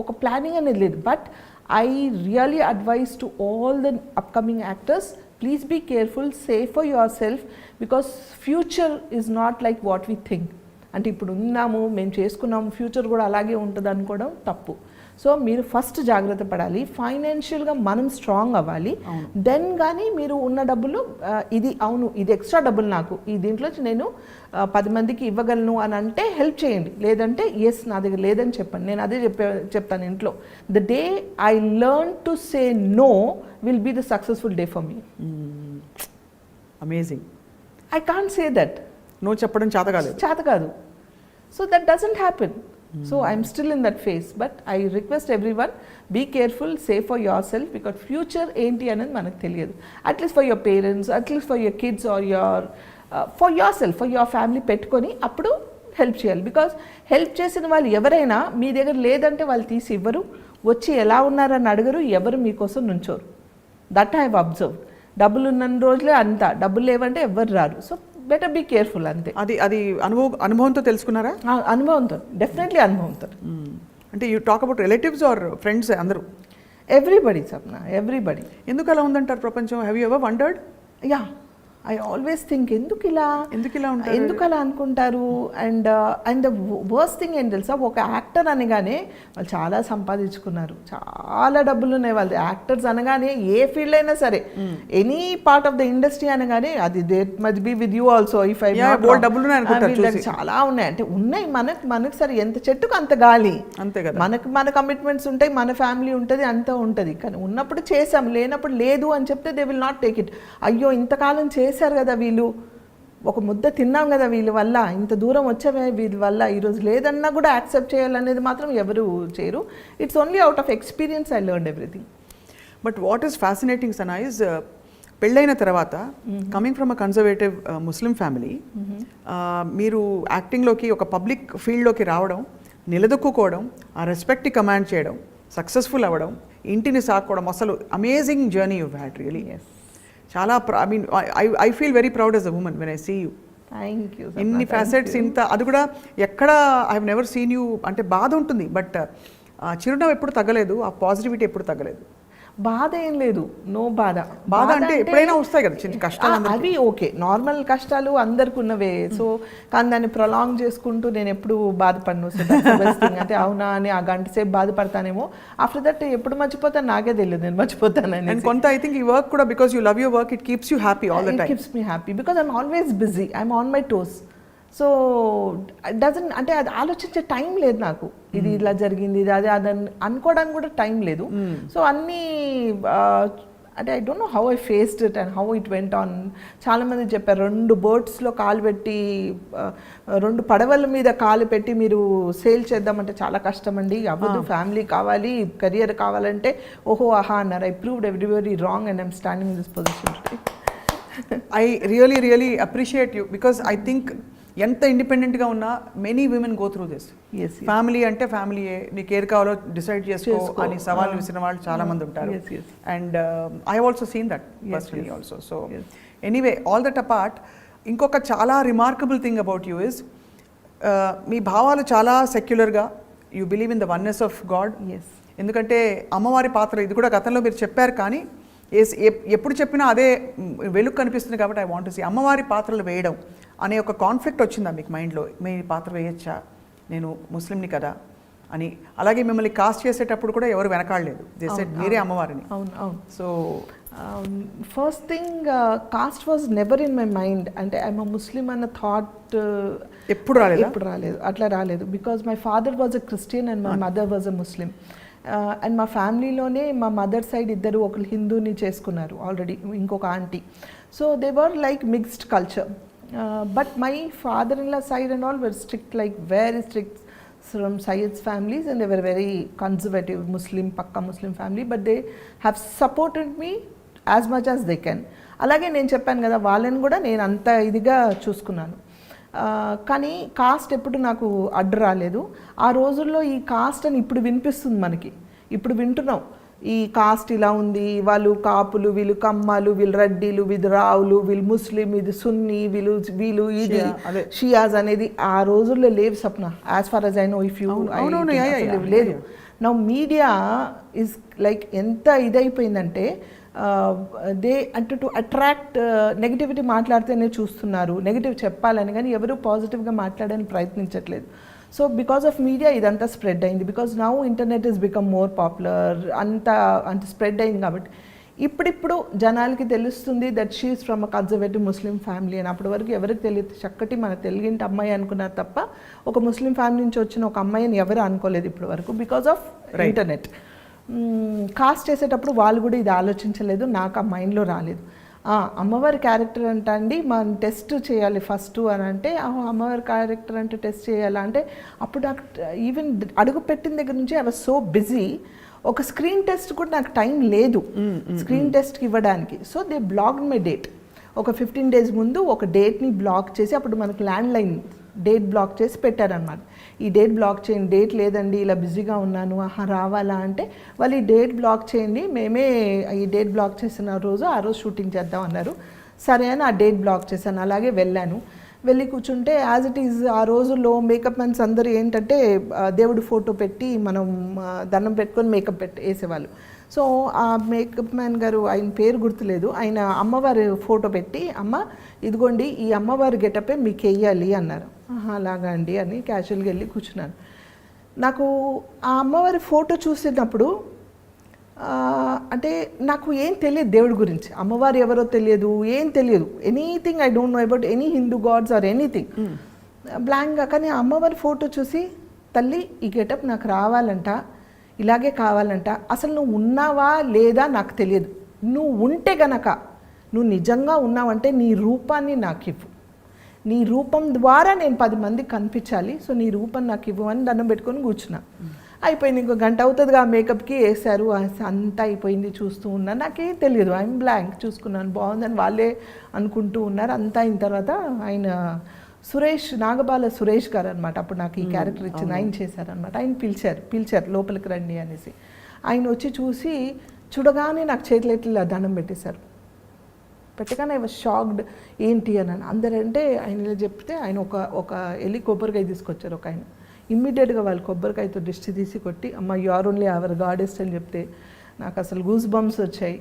ఒక ప్లానింగ్ అనేది లేదు. But I really advise to all the upcoming actors, please be careful, save for yourself because future is not like what we think. అంటే ఇప్పుడు ఉన్నాము, మేము చేసుకున్నాము, future కూడా అలాగే ఉంటుంది అనుకోవడం తప్పు. సో మీరు ఫస్ట్ జాగ్రత్త పడాలి, ఫైనాన్షియల్గా మనం స్ట్రాంగ్ అవ్వాలి. దెన్ కానీ మీరు ఉన్న డబ్బులు ఇది ఎక్స్ట్రా డబ్బులు నాకు ఈ దీంట్లో నేను 10 మందికి ఇవ్వగలను అని అంటే హెల్ప్ చేయండి. లేదంటే ఎస్ నా దగ్గర లేదని చెప్పండి. నేను అదే చెప్తాను ఇంట్లో. The day I learn to say no will be the successful day for me. Amazing. I can't say that. No చెప్పడం చేత కాదు. So that doesn't happen. So I'm still in that phase, but I request everyone, be careful, save for yourself because future enti anadi manaku teliyadu. At least for your parents, at least for your kids or your for yourself, for your family పెట్టుకొని అప్పుడు help చేయాలి. Because help చేసిన వాళ్ళు ఎవరైనా మీ దగ్గర లేదంటే వాళ్ళు తీసి ఇవ్వరు, వచ్చి ఎలా ఉన్నారని అడగరు, ఎవరు మీకోసం నుంచోరు. That I have observe. డబ్బులు ఉన్న రోజులే అంతా, డబ్బులు లేవంటే ఎవరు రారు. సో బెటర్ బీ కేర్ఫుల్ అంతే. అది అనుభవంతో తెలుసుకున్నారా? అనుభవంతో, డెఫినెట్లీ అనుభవంతో. అంటే you talk about relatives or friends? అందరూ, ఎవ్రీబడి సప్న, ఎవ్రీబడి. ఎందుకు అలా ఉందంటారు ప్రపంచం? Have you ever wondered? Yeah, I always think ఎందుకు ఇలా ఉంటారు, ఎందుకు అలా అనుకుంటారు. అండ్ ద వర్స్ట్ థింగ్ ఏం తెలుసా, ఒక యాక్టర్ అనగానే వాళ్ళు చాలా సంపాదించుకున్నారు, చాలా డబ్బులు ఉన్నాయి వాళ్ళు. యాక్టర్స్ అనగానే ఏ ఫీల్డ్ అయినా సరే, any part of the industry అనగానే అది they must be with you also. If I చాలా ఉన్నాయి అంటే ఉన్నాయి. మనకు సరే ఎంత చెట్టుకు అంత గాలి, అంతే కదా. మన కమిట్మెంట్స్ ఉంటాయి, మన ఫ్యామిలీ ఉంటుంది, అంతా ఉంటుంది. కానీ ఉన్నప్పుడు చేసాం, లేనప్పుడు లేదు అని చెప్తే they will not take it. అయ్యో ఇంతకాలం చేశారు కదా వీళ్ళు, ఒక ముద్ద తిన్నాం కదా వీళ్ళ వల్ల, ఇంత దూరం వచ్చామే వీళ్ళ వల్ల, ఈరోజు లేదన్నా కూడా యాక్సెప్ట్ చేయాలనేది మాత్రం ఎవరు చేయరు. It's only out of experience I learned everything. But what is fascinating Sana is, పెళ్ళైన తర్వాత coming from a conservative Muslim family, మీరు యాక్టింగ్లోకి ఒక పబ్లిక్ ఫీల్డ్లోకి రావడం, నిలదొక్కుకోవడం, ఆ రెస్పెక్ట్ని కమాండ్ చేయడం, సక్సెస్ఫుల్ అవ్వడం, ఇంటిని సాకోవడం, అసలు amazing journey you had really. చాలా I mean I feel very proud as a woman when I see you. Thank you. ఇన్ని ఫ్యాసెట్స్, ఇంత, అది కూడా ఎక్కడ I have never seen you. అంటే బాధ ఉంటుంది, బట్ చిరునవ్వు ఎప్పుడు తగ్గలేదు, ఆ పాజిటివిటీ ఎప్పుడు తగ్గలేదు. బాధ ఏం లేదు, నో బాధ. అంటే ఎప్పుడైనా వస్తాయి కదా చిన్న కష్టాలు, అవి ఓకే, నార్మల్ కష్టాలు అందరికి ఉన్నవే. సో కానీ దాన్ని ప్రొలాంగ్ చేసుకుంటూ నేను ఎప్పుడు బాధపడను. సో అంటే అవునా అని ఆ గంట సేపు బాధపడతానేమో, ఆఫ్టర్ దట్ ఎప్పుడు మర్చిపోతాను నాకే తెలియదు, నేను మర్చిపోతానని. అండ్ కొంత ఐ థింక్ ఈ వర్క్ కూడా, because you love your work, it keeps you happy all the time. It keeps me happy because I'm always busy, I'm on my toes. So doesn't అంటే అది ఆలోచించే టైం లేదు నాకు, ఇది ఇలా జరిగింది, ఇది అదే అదని అనుకోవడానికి కూడా టైం లేదు. సో అన్నీ అంటే I don't know how I faced it and how it went on. చాలామంది చెప్పారు 2 బోట్స్లో కాలు పెట్టి, 2 పడవల మీద కాలు పెట్టి మీరు సేల్ చేద్దామంటే చాలా కష్టం అండి, అవ్వదు, ఫ్యామిలీ కావాలి, కెరియర్ కావాలంటే. ఓహో ఆహా అన్నారు. I proved everybody wrong and I'm standing in this position. I really appreciate you because I think ఎంత ఇండిపెండెంట్గా ఉన్నా many women go through this. Family అంటే ఫ్యామిలీయే, నీకు ఏది కావాలో డిసైడ్ చేసుకో అని సవాల్ విసిన వాళ్ళు చాలా మంది ఉంటారు. And I also seen that personally also. So anyway, all that apart, ఇంకొక చాలా remarkable thing about you is, మీ భావాలు చాలా సెక్యులర్గా, you believe in the oneness of God. ఎందుకంటే అమ్మవారి పాత్ర ఇది కూడా గతంలో మీరు చెప్పారు, కానీ ఎప్పుడు చెప్పినా అదే వెలుగు కనిపిస్తుంది. కాబట్టి ఐ వాంట్ టు సీ అమ్మవారి పాత్రలు వేయడం అనే ఒక కాన్ఫ్లిక్ట్ వచ్చిందా మీకు మైండ్లో? మీ పాత్ర వేయచ్చా, నేను ముస్లింని కదా అని. అలాగే మిమ్మల్ని కాస్ట్ చేసేటప్పుడు కూడా ఎవరు వెనకాడలేదు, దే సెడ్ మీరే అమ్మవారిని. అవును. So first thing, cost was never in my mind. అంటే ఐఎమ్ అ ముస్లిం అన్న థాట్ ఎప్పుడు రాలేదు, అట్లా రాలేదు. Because my father was a Christian and my mother was a Muslim. And మా ఫ్యామిలీలోనే మా మదర్ సైడ్ ఇద్దరు ఒకరు హిందూని చేసుకున్నారు ఆల్రెడీ, ఇంకొక aunty. So they were like mixed culture. But my father-in-law side and all were strict, like very strict from Syed's families, and they were very conservative Muslim, pakka Muslim family, but they have supported me as much as they can. అలాగే నేను చెప్పాను కదా, వాళ్ళని కూడా నేను అంత ఇదిగా చూసుకున్నాను. కానీ కాస్ట్ ఎప్పుడు నాకు అడ్డు రాలేదు. ఆ రోజుల్లో ఈ కాస్ట్ అని ఇప్పుడు వినిపిస్తుంది మనకి, ఇప్పుడు వింటున్నాం ఈ కాస్ట్ ఇలా ఉంది, వాళ్ళు కాపులు, వీళ్ళు కమ్మాలు, వీళ్ళు రెడ్డిలు, వీళ్ళు రావులు, వీళ్ళు ముస్లిం, ఇది సున్నీ, వీళ్ళు ఇది షియాజ్ అనేది ఆ రోజుల్లో లేవు Sapna. As far as I know, if you లేదు. నా మీడియా ఇస్ లైక్ ఎంత ఇదైపోయిందంటే దే అంటే టు అట్రాక్ట్ నెగిటివిటీ మాట్లాడితేనే చూస్తున్నారు, నెగిటివ్ చెప్పాలని, కానీ ఎవరు పాజిటివ్గా మాట్లాడడానికి ప్రయత్నించట్లేదు. సో బికాస్ ఆఫ్ మీడియా ఇదంతా స్ప్రెడ్ అయింది, because now internet is become more popular, అంత స్ప్రెడ్ అయింది. కాబట్టి ఇప్పుడిప్పుడు జనాలకి తెలుస్తుంది that she is from a conservative Muslim family అని. అప్పటి వరకు ఎవరికి తెలియదు, చక్కటి మన తెలుగింటి అమ్మాయి అనుకున్నారు తప్ప ఒక ముస్లిం ఫ్యామిలీ నుంచి వచ్చిన ఒక అమ్మాయిని ఎవరు అనుకోలేదు ఇప్పటి వరకు, బికాస్ ఆఫ్ ఇంటర్నెట్. కాస్ట్ చేసేటప్పుడు వాళ్ళు కూడా ఇది ఆలోచించలేదు, నాకు ఆ మైండ్లో రాలేదు. అమ్మవారి క్యారెక్టర్ అంట అండి మనం టెస్ట్ చేయాలి ఫస్ట్ అని అంటే, అమ్మవారి క్యారెక్టర్ అంటే టెస్ట్ చేయాలా అంటే, అప్పుడు నాకు ఈవెన్ అడుగు పెట్టిన దగ్గర నుంచి ఐ వాజ్ సో బిజీ, ఒక స్క్రీన్ టెస్ట్ కూడా నాకు టైం లేదు స్క్రీన్ టెస్ట్కి ఇవ్వడానికి. So they blocked my date. ఒక 15 days ముందు ఒక డేట్ని బ్లాక్ చేసి, అప్పుడు మనకు ల్యాండ్లైన్ డేట్ బ్లాక్ చేసి పెట్టారనమాట. ఈ డేట్ బ్లాక్ చేయండి, డేట్ లేదండి ఇలా బిజీగా ఉన్నాను, రావాలా అంటే, వాళ్ళు ఈ డేట్ బ్లాక్ చేయండి, మేమే ఈ డేట్ బ్లాక్ చేసిన రోజు ఆ రోజు షూటింగ్ చేద్దాం అన్నారు. సరే అని ఆ డేట్ బ్లాక్ చేశాను. అలాగే వెళ్ళాను. వెళ్ళి కూర్చుంటే యాజ్ ఇట్ ఈజ్ ఆ రోజుల్లో మేకప్ మ్యాన్స్ అందరూ ఏంటంటే దేవుడి ఫోటో పెట్టి మనం దండం పెట్టుకొని మేకప్ వేసేవాళ్ళు. సో ఆ మేకప్ మ్యాన్ గారు, ఆయన పేరు గుర్తులేదు, ఆయన అమ్మవారి ఫోటో పెట్టి, అమ్మ ఇదిగోండి ఈ అమ్మవారి గెటపే మీకు వెయ్యాలి అన్నారు. అలాగా అండి అని క్యాజువల్గా వెళ్ళి కూర్చున్నాను. నాకు ఆ అమ్మవారి ఫోటో చూసినప్పుడు అంటే నాకు ఏం తెలియదు దేవుడి గురించి, అమ్మవారు ఎవరో తెలియదు, ఏం తెలియదు, anything I don't know about any Hindu gods or anything, బ్లాంక్గా. కానీ ఆ అమ్మవారి ఫోటో చూసి, తల్లి ఈ గెటప్ నాకు రావాలంట, ఇలాగే కావాలంట, అసలు నువ్వు ఉన్నావా లేదా నాకు తెలియదు, నువ్వు ఉంటే గనక, నువ్వు నిజంగా ఉన్నావంటే నీ రూపాన్ని నాకు ఇవ్వు, నీ రూపం ద్వారా నేను 10 మందికి కనిపించాలి, సో నీ రూపం నాకు ఇవ్వు అని దండం పెట్టుకొని కూర్చున్నా. అయిపోయింది, ఇంకో గంట అవుతుందిగా మేకప్కి వేశారు, అంతా అయిపోయింది. చూస్తూ ఉన్నాను, నాకేం తెలియదు, ఐఎమ్ బ్లాంక్. చూసుకున్నాను, బాగుందని వాళ్ళే అనుకుంటూ ఉన్నారు. అంతా అయిన తర్వాత ఆయన సురేష్, నాగబాల సురేష్ గారు అనమాట, అప్పుడు నాకు ఈ క్యారెక్టర్ ఇచ్చింది, ఆయన చేశారనమాట. ఆయన పిలిచారు లోపలికి రండి అనేసి. ఆయన వచ్చి చూసి చూడగానే నాకు చేతులు ఎట్లా దండం పెట్టేశారు. పెట్టగానే ఐ వాజ్ షాక్డ్, ఏంటి అని. అందరంటే ఆయన ఇలా చెప్తే ఆయన ఒక వెళ్ళి కొబ్బరికాయ తీసుకొచ్చారు ఒక ఆయన. ఇమ్మీడియట్గా వాళ్ళు కొబ్బరికాయతో దిష్టి తీసి కొట్టి, అమ్మ you are only our goddess అని చెప్తే నాకు అసలు గూస్ బంప్స్ వచ్చాయి.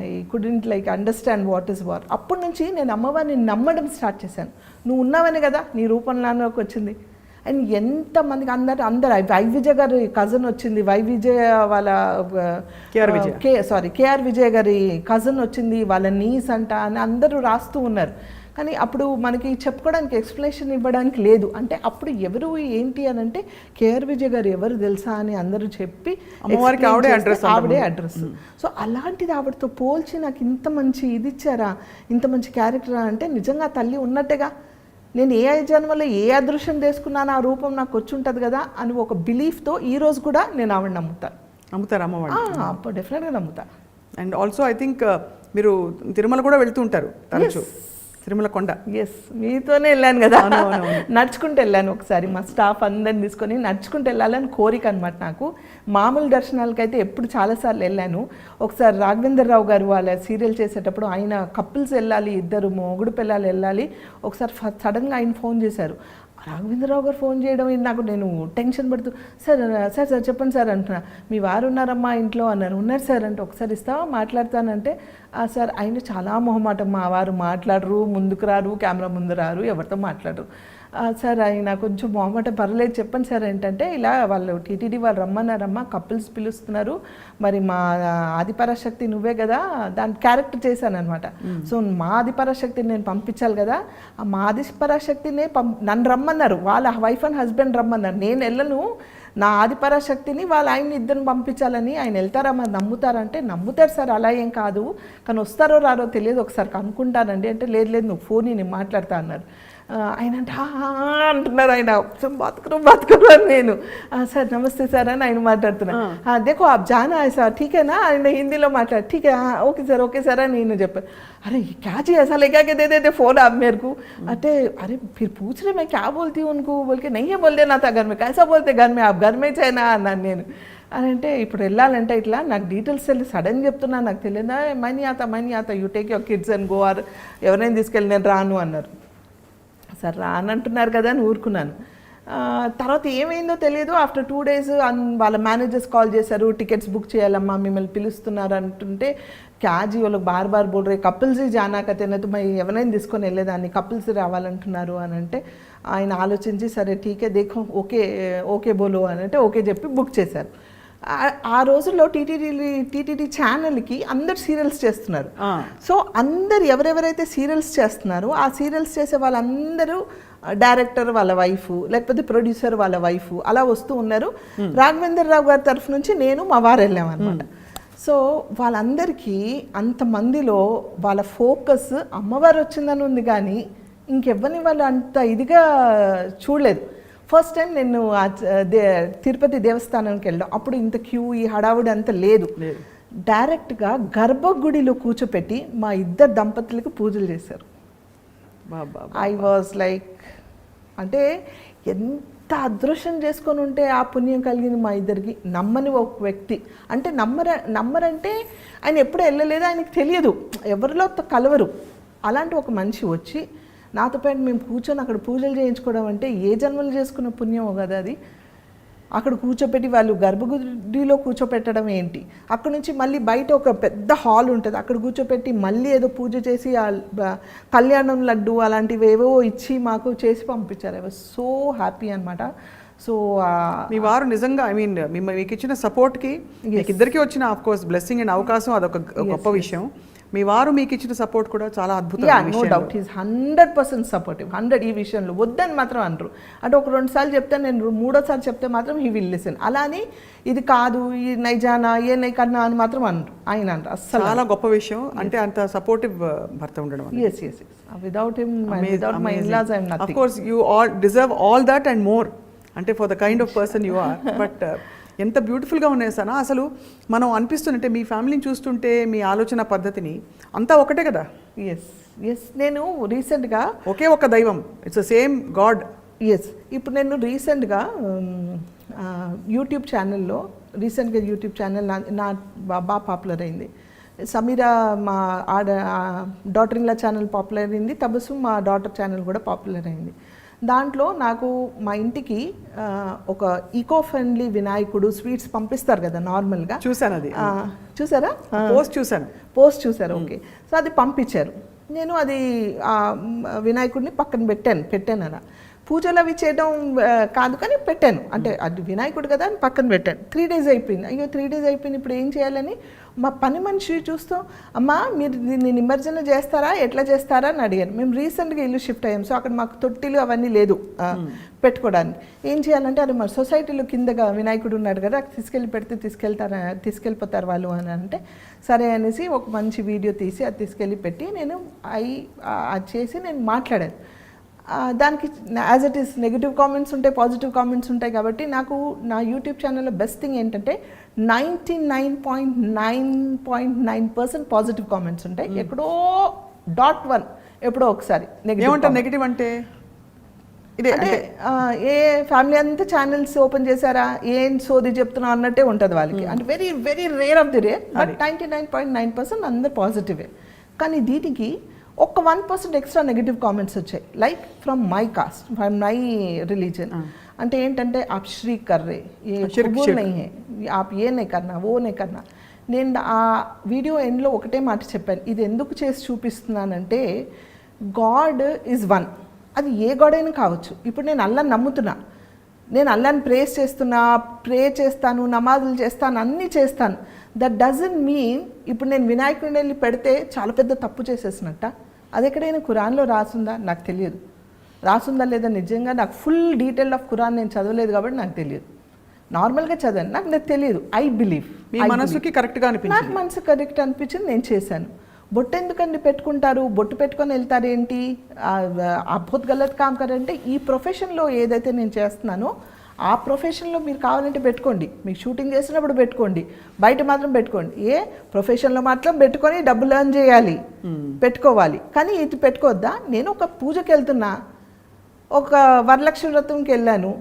I couldn't like understand what is war. అప్పటి నుంచి నేను అమ్మవారిని నమ్మడం స్టార్ట్ చేశాను. నువ్వు ఉన్నావని కదా నీ రూపంలోకి వచ్చింది. అండ్ ఎంతమందికి అందరు వైవిజయ్ గారి కజన్ వచ్చింది, వైవిజయ్ వాళ్ళ కేఆర్ విజయ్ గారి కజన్ వచ్చింది, వాళ్ళ నీస్ అంట అని అందరూ రాస్తూ ఉన్నారు. కానీ అప్పుడు మనకి చెప్పుకోవడానికి ఎక్స్ప్లెనేషన్ ఇవ్వడానికి లేదు. అంటే అప్పుడు ఎవరు ఏంటి అని అంటే, కేఆర్ విజయ్ గారు ఎవరు తెలుసా అని అందరూ చెప్పి ఆవిడే అడ్రస్. సో అలాంటిది ఆవిడతో పోల్చి నాకు ఇంత మంచి ఇది ఇచ్చారా, ఇంత మంచి క్యారెక్టరా అంటే నిజంగా తల్లి ఉన్నట్టుగా, నేను ఏ జన్మలో ఏ అదృష్టం తీసుకున్నాను ఆ రూపం నాకు వచ్చి ఉంటుంది కదా అని ఒక బిలీఫ్తో ఈ రోజు కూడా నేను ఆవిడ నమ్ముతారు అమ్మవాడు, డెఫినెట్గా నమ్ముతాను. అండ్ ఆల్సో ఐ థింక్ మీరు తిరుమల కూడా వెళ్తూ ఉంటారు తరచు, తిరుమల కొండ. ఎస్, మీతోనే వెళ్ళాను కదా, నడుచుకుంటూ వెళ్ళాను. ఒకసారి మా స్టాఫ్ అందరిని తీసుకొని నడుచుకుంటూ వెళ్ళాలని కోరిక అనమాట నాకు. మామూలు దర్శనాలకైతే ఎప్పుడు చాలాసార్లు వెళ్ళాను. ఒకసారి రాఘవేంద్ర రావు గారు వాళ్ళ సీరియల్ చేసేటప్పుడు ఆయన కపుల్స్ వెళ్ళాలి, ఇద్దరు మొగుడు పిల్లలు వెళ్ళాలి. ఒకసారి సడన్గా ఆయన ఫోన్ చేశారు. రాఘవేంద్రరావు గారు ఫోన్ చేయడం నాకు, నేను టెన్షన్ పడుతూ, సార్ చెప్పండి సార్ అంటున్నా. మీ వారు ఉన్నారమ్మా ఇంట్లో అన్నారు. ఉన్నారు సార్ అంటే, ఒకసారి ఇస్తావా మాట్లాడతానంటే, సార్ ఆయన చాలా మొహమాటం, మా వారు మాట్లాడరు, ముందుకు రారు, కెమెరా ముందు రారు, ఎవరితో మాట్లాడరు సార్, ఆయన కొంచెం మొహమాటం, పర్లేదు చెప్పండి సార్ ఏంటంటే, ఇలా వాళ్ళు టీటీడీ వాళ్ళు రమ్మన్నారమ్మా, కపుల్స్ పిలుస్తున్నారు, మరి మా ఆదిపరాశక్తి నువ్వే కదా, దాని క్యారెక్టర్ చేశాను అనమాట. సో మా ఆదిపరాశక్తిని నేను పంపించాలి కదా, మా ఆదిపరాశక్తినే నన్ను రమ్మన్నారు, వాళ్ళ వైఫ్ అండ్ హస్బెండ్ రమ్మన్నారు, నేను వెళ్ళను, నా ఆదిపరాశక్తిని వాళ్ళ ఆయన్ని ఇద్దరిని పంపించాలని ఆయన వెళ్తారా మరి నమ్ముతారంటే నమ్ముతారు సార్ అలా ఏం కాదు కానీ వస్తారో రారో తెలియదు ఒకసారి కనుక్కుంటానండి అంటే లేదు లేదు నువ్వు ఫోన్ నేను మాట్లాడతా అన్నారు ఆయన అంటే అంటున్నారు ఆయన బతుకురు అని నేను సార్ నమస్తే సార్ అని ఆయన మాట్లాడుతున్నా దేఖో आप जाना है సార్ ठीक है ना ఆయన హిందీలో మాట్లాడు ठीक है ఓకే సార్ అని నేను చెప్పాను अरे क्या जी ऐसा लेके के दे देते फोन आप मेरे को अरे अरे फिर पूछ रहे मैं क्या बोलती हूँ उनको बोल के नहीं है बोल देना था घर में कैसा बोलते घर में आप घर में చేయనా అన్నాను నేను అని అంటే ఇప్పుడు వెళ్ళాలంటే ఇట్లా నాకు డీటెయిల్స్ తెలియదు సడన్ చెప్తున్నా నాకు తెలియదా మనీ ఆత you take your kids and go or ఎవరైనా తీసుకెళ్ళి నేను రాను అన్నారు సార్ రానంటున్నారు కదా అని ఊరుకున్నాను తర్వాత ఏమైందో తెలియదు ఆఫ్టర్ 2 days వాళ్ళ మేనేజర్స్ కాల్ చేశారు టికెట్స్ బుక్ చేయాలమ్మా మిమ్మల్ని పిలుస్తున్నారు అంటుంటే క్యాజీ వాళ్ళకి బార్ బోల్ రే కపుల్స్ జానా కతేనతో మరి ఎవరైనా తీసుకొని వెళ్ళేదాన్ని కపుల్స్ రావాలంటున్నారు అని అంటే ఆయన ఆలోచించి సరే ఠీకే దేఖో ఓకే బోలో అని అంటే ఓకే చెప్పి బుక్ చేశారు ఆ రోజుల్లో టీటీడీ ఛానల్కి అందరు సీరియల్స్ చేస్తున్నారు సో అందరు ఎవరెవరైతే సీరియల్స్ చేస్తున్నారో ఆ సీరియల్స్ చేసే వాళ్ళందరూ డైరెక్టర్ వాళ్ళ వైఫ్ లేకపోతే ప్రొడ్యూసర్ వాళ్ళ వైఫ్ అలా వస్తూ ఉన్నారు రాఘవేంద్ర రావు గారి తరఫు నుంచి నేను మా వారు వెళ్ళామన్నమాట సో వాళ్ళందరికీ అంతమందిలో వాళ్ళ ఫోకస్ అమ్మవారు వచ్చిందని ఉంది కానీ ఇంకెవ్వరిని వాళ్ళు అంత ఇదిగా చూడలేదు ఫస్ట్ టైం నేను తిరుపతి దేవస్థానానికి వెళ్ళాం అప్పుడు ఇంత క్యూ ఈ హడావుడి అంత లేదు డైరెక్ట్గా గర్భగుడిలో కూర్చోపెట్టి మా ఇద్దరు దంపతులకు పూజలు చేశారు ఐ వాజ్ లైక్ అంటే ఎంత అదృష్టం చేసుకొని ఉంటే ఆ పుణ్యం కలిగింది మా ఇద్దరికి నమ్మని ఒక వ్యక్తి అంటే నమ్మరంటే ఆయన ఎప్పుడు వెళ్ళలేదు ఆయనకి తెలియదు ఎవరిలో కలవరు అలాంటి ఒక మనిషి వచ్చి నాతో పాటు మేము కూర్చొని అక్కడ పూజలు చేయించుకోవడం అంటే ఏ జన్మలు చేసుకున్న పుణ్యమో కదా అది అక్కడ కూర్చోపెట్టి వాళ్ళు గర్భగుడిలో కూర్చోపెట్టడం ఏంటి అక్కడ నుంచి మళ్ళీ బయట ఒక పెద్ద హాల్ ఉంటుంది అక్కడ కూర్చోపెట్టి మళ్ళీ ఏదో పూజ చేసి కళ్యాణం లడ్డు అలాంటివి ఏవో ఇచ్చి మాకు చేసి పంపించారు ఐ వాజ్ సో హ్యాపీ అనమాట సో మీ వారు నిజంగా ఐ మీన్ మీకు ఇచ్చిన సపోర్ట్కి మీకు ఇద్దరికి వచ్చిన ఆఫ్ కోర్స్ బ్లెస్సింగ్ అండ్ అవకాశం అదొక గొప్ప విషయం మీ వారు మీకు ఇచ్చిన సపోర్ట్ కూడా చాలా అద్భుతం నో డౌట్ ఈజ్ 100% సపోర్టివ్ 100 ఈ విషయంలో వద్దని మాత్రం అనరు అంటే ఒక 2 సార్లు చెప్తే నేను 3వ సారి చెప్తే మాత్రం హీ విల్ లిసన్ అలాని ఇది కాదు ఈ నైజానా ఏ నై కన్నా అని మాత్రం అనరు ఆయన అనరు అస్సలు చాలా గొప్ప విషయం అంటే అంత సపోర్టివ్ భర్త ఉండడం yes without him without my in-laws I am nothing of course you all deserve all that and more అంటే for the kind of person you are but ఎంత బ్యూటిఫుల్గా ఉన్నాయి సనా అసలు మనం అనిపిస్తుంటే మీ ఫ్యామిలీని చూస్తుంటే మీ ఆలోచన పద్ధతిని అంతా ఒకటే కదా ఎస్ నేను రీసెంట్గా ఒకే ఒక దైవం ఇట్స్ ద సేమ్ గాడ్ ఇప్పుడు నేను రీసెంట్గా యూట్యూబ్ ఛానల్లో యూట్యూబ్ ఛానల్ నా బాగా పాపులర్ అయింది సమీరా మా daughter in law channel popular అయింది తబస్సు మా డాటర్ ఛానల్ కూడా పాపులర్ అయింది దాంట్లో నాకు మా ఇంటికి ఒక ఈకో ఫ్రెండ్లీ వినాయకుడు స్వీట్స్ పంపిస్తారు కదా నార్మల్గా చూసాను అది చూసారా పోస్ట్ చూసారు ఓకే సో అది పంపించారు నేను అది వినాయకుడిని పక్కన పెట్టాను అలా పూజలు అవి చేయడం కాదు కానీ పెట్టాను అంటే అది వినాయకుడు కదా అని పక్కన పెట్టాను 3 days అయిపోయింది అయ్యో 3 days అయిపోయింది ఇప్పుడు ఏం చేయాలని మా పని మనిషి చూస్తాం అమ్మా మీరు దీన్ని నిమజ్జన చేస్తారా ఎట్లా చేస్తారా అని అడిగాను మేము రీసెంట్గా ఇల్లు షిఫ్ట్ అయ్యాం సో అక్కడ మాకు తొట్టిలు అవన్నీ లేదు పెట్టుకోవడానికి ఏం చేయాలంటే అది మరి సొసైటీలో కిందగా వినాయకుడు ఉన్నాడు కదా తీసుకెళ్ళి పెడితే తీసుకెళ్ళిపోతారు వాళ్ళు అని అంటే సరే అనేసి ఒక మంచి వీడియో తీసి అది తీసుకెళ్ళి పెట్టి నేను అది చేసి నేను మాట్లాడాను దానికి as it is negative comments ఉంటాయి పాజిటివ్ కామెంట్స్ ఉంటాయి కాబట్టి నాకు నా యూట్యూబ్ ఛానల్లో బెస్ట్ థింగ్ ఏంటంటే 99.9% పాజిటివ్ కామెంట్స్ ఉంటాయి ఎక్కడో .1 ఎప్పుడో ఒకసారి నెగిటివ్ అంటే ఇదే అంటే ఏ ఫ్యామిలీ అంతా ఛానల్స్ ఓపెన్ చేశారా ఏం సోది చెప్తున్నా అన్నట్టే ఉంటుంది వాళ్ళకి అంటే very very rare of the rare but 99.9% అందరు పాజిటివే కానీ దీనికి ఒక్క 1% ఎక్స్ట్రా నెగిటివ్ కామెంట్స్ వచ్చాయి like from my cast from my religion అంటే ఏంటంటే ఆప్ శ్రీక్ కర్ రే నహీ హై ఆప్ ఏ నే కర్నా ఓ నే కర్నా నేను ఆ వీడియో ఎండ్లో ఒకటే మాట చెప్పాను ఇది ఎందుకు చేసి చూపిస్తున్నానంటే గాడ్ ఈజ్ వన్ అది ఏ గాడ్ అయినా కావచ్చు ఇప్పుడు నేను అల్లాని నమ్ముతున్నా నేను అల్లాని ప్రే చేస్తాను నమాజులు చేస్తాను అన్నీ చేస్తాను దట్ డజంట్ మీన్ ఇప్పుడు నేను వినాయకుడిని వెళ్ళి పెడితే చాలా పెద్ద తప్పు చేసేసినట్ట అది ఎక్కడైనా ఖురాన్లో రాసుందా నాకు తెలియదు రాసుందా లేదా నిజంగా నాకు ఫుల్ డీటెయిల్ ఆఫ్ ఖురాన్ నేను చదవలేదు కాబట్టి నాకు తెలియదు నార్మల్గా చదివాను, నాకు తెలియదు. ఐ బిలీవ్ మీ మనసుకి కరెక్ట్గా నాకు అనిపించింది. మనసు కరెక్ట్ అనిపించింది, నేను చేశాను. బొట్టు ఎందుకండి పెట్టుకుంటారు, బొట్టు పెట్టుకొని వెళ్తారు ఏంటి, అద్భుత్ గలత్ కామ్ కరంటే ఈ ప్రొఫెషన్లో ఏదైతే నేను చేస్తున్నానో ఆ ప్రొఫెషన్లో మీరు కావాలంటే పెట్టుకోండి, మీకు షూటింగ్ చేసినప్పుడు పెట్టుకోండి, బయట మాత్రం పెట్టుకోండి. ప్రొఫెషన్లో మాత్రం పెట్టుకొని డబ్బులు ఎర్న్ చేయాలి, పెట్టుకోవాలి. కానీ ఇది పెట్టుకోవద్దా? నేను ఒక పూజకి వెళ్తున్నా, ఒక వరలక్ష్మి వ్రతంకి వెళ్ళాను,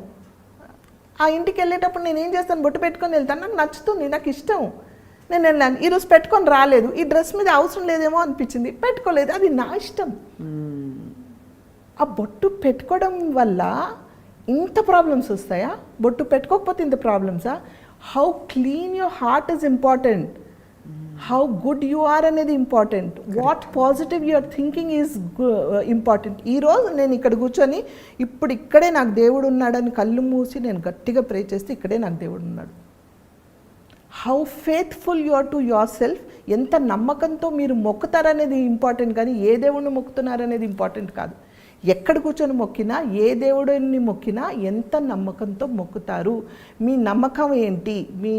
ఆ ఇంటికి వెళ్ళేటప్పుడు నేను ఏం చేస్తాను, బొట్టు పెట్టుకొని వెళ్తాను, నాకు నచ్చుతుంది, నాకు ఇష్టం, నేను వెళ్ళాను. ఈరోజు పెట్టుకొని రాలేదు, ఈ డ్రెస్ మీద అవసరం లేదేమో అనిపించింది, పెట్టుకోలేదు, అది నా ఇష్టం. ఆ బొట్టు పెట్టుకోవడం వల్ల ఇంత ప్రాబ్లమ్స్ వస్తాయా? బొట్టు పెట్టుకోకపోతే ఇంత ప్రాబ్లమ్సా? How clean your heart is important, how good you are అనేది important, what positive your thinking is important. ఈరోజు నేను ఇక్కడ కూర్చొని ఇప్పుడు ఇక్కడే నాకు దేవుడు ఉన్నాడని కళ్ళు మూసి నేను గట్టిగా ప్రే చేస్తే ఇక్కడే నాకు దేవుడు ఉన్నాడు. How faithful you are to yourself, ఎంత నమ్మకంతో మీరు మొక్కుతారనేది ఇంపార్టెంట్, కానీ ఏ దేవుడిని మొక్కుతున్నారనేది ఇంపార్టెంట్ కాదు. ఎక్కడ కూర్చొని మొక్కినా, ఏ దేవుడిని మొక్కినా ఎంత నమ్మకంతో మొక్కుతారు, మీ నమ్మకం ఏంటి, మీ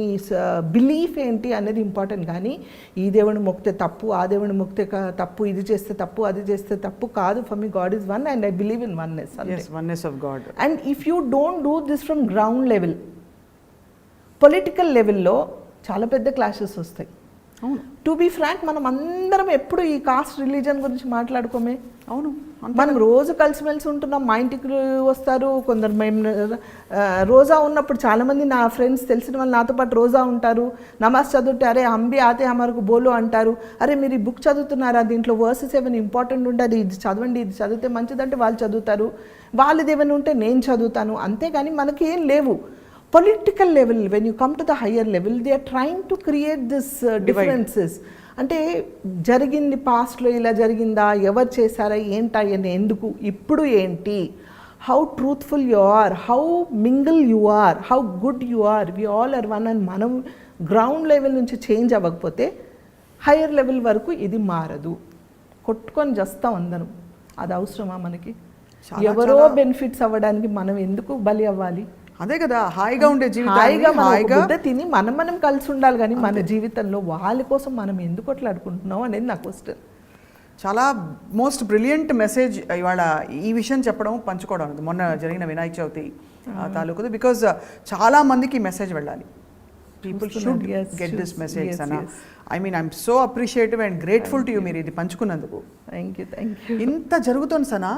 బిలీఫ్ ఏంటి అనేది ఇంపార్టెంట్. కానీ ఈ దేవుడిని మొక్కితే తప్పు, ఆ దేవుడిని మొక్కితే తప్పు, ఇది చేస్తే తప్పు, అది చేస్తే తప్పు కాదు. For me God is one and I believe in oneness. Oneness of God. And if you don't do this from ground level, political లెవెల్లో చాలా పెద్ద క్లాషెస్ వస్తాయి. టు బీ ఫ్రాంక్, మనం అందరం ఎప్పుడు ఈ కాస్ట్ రిలీజన్ గురించి మాట్లాడుకోమే. అవును, మనం రోజు కలిసిమెలిసి ఉంటున్నాం, మా ఇంటికి వస్తారు కొందరు. మేము రోజా ఉన్నప్పుడు చాలామంది నా ఫ్రెండ్స్ తెలిసిన వాళ్ళు నాతో పాటు రోజా ఉంటారు, నమాజ్ చదువుతే అరే అంబి ఆతే హమారకు బోలు అంటారు. అరే మీరు ఈ బుక్ చదువుతున్నారా, దీంట్లో వర్సెస్ ఏమైనా ఇంపార్టెంట్ ఉంటుంది, ఇది చదవండి, ఇది చదివితే మంచిదంటే వాళ్ళు చదువుతారు, వాళ్ళది ఏమైనా ఉంటే నేను చదువుతాను. అంతేగాని మనకి ఏం లేవు. Political level, when you come to the higher level, they are trying to create this differences. అంటే జరిగింది పాస్ట్లో ఇలా జరిగిందా, ఎవరు చేశారా, ఏంటా, ఎందుకు, ఇప్పుడు ఏంటి, how truthful you are, how mingle you are, how good you are, we all are one. అని మనం గ్రౌండ్ లెవెల్ నుంచి చేంజ్ అవ్వకపోతే హయ్యర్ లెవెల్ వరకు ఇది మారదు. కొట్టుకొని చేస్తాం అందరం, అది అవసరమా మనకి? ఎవరో బెనిఫిట్స్ అవ్వడానికి మనం ఎందుకు బలి అవ్వాలి? అదే కదా హాయిగా ఉండే జీవితం, హాయిగా తిని మనం కలిసి ఉండాలి. కానీ మన జీవితంలో వాళ్ళ కోసం మనం ఎందుకు కొట్లాడుకుంటున్నాం అనేది నా క్వశ్చన్. చాలా మోస్ట్ బ్రిలియంట్ మెసేజ్ ఇవాళ ఈ విషయం చెప్పడం, పంచుకోవడం అనేది మొన్న జరిగిన వినాయక చవితి తాలూకు. బికాజ్ చాలా మందికి మెసేజ్ వెళ్ళాలి, people should get this message అన్న. I mean I'm so appreciative and grateful to you మీరు ఇది పంచుకున్నందుకు. Thank you. ఇంత జరుగుతుంది సనా,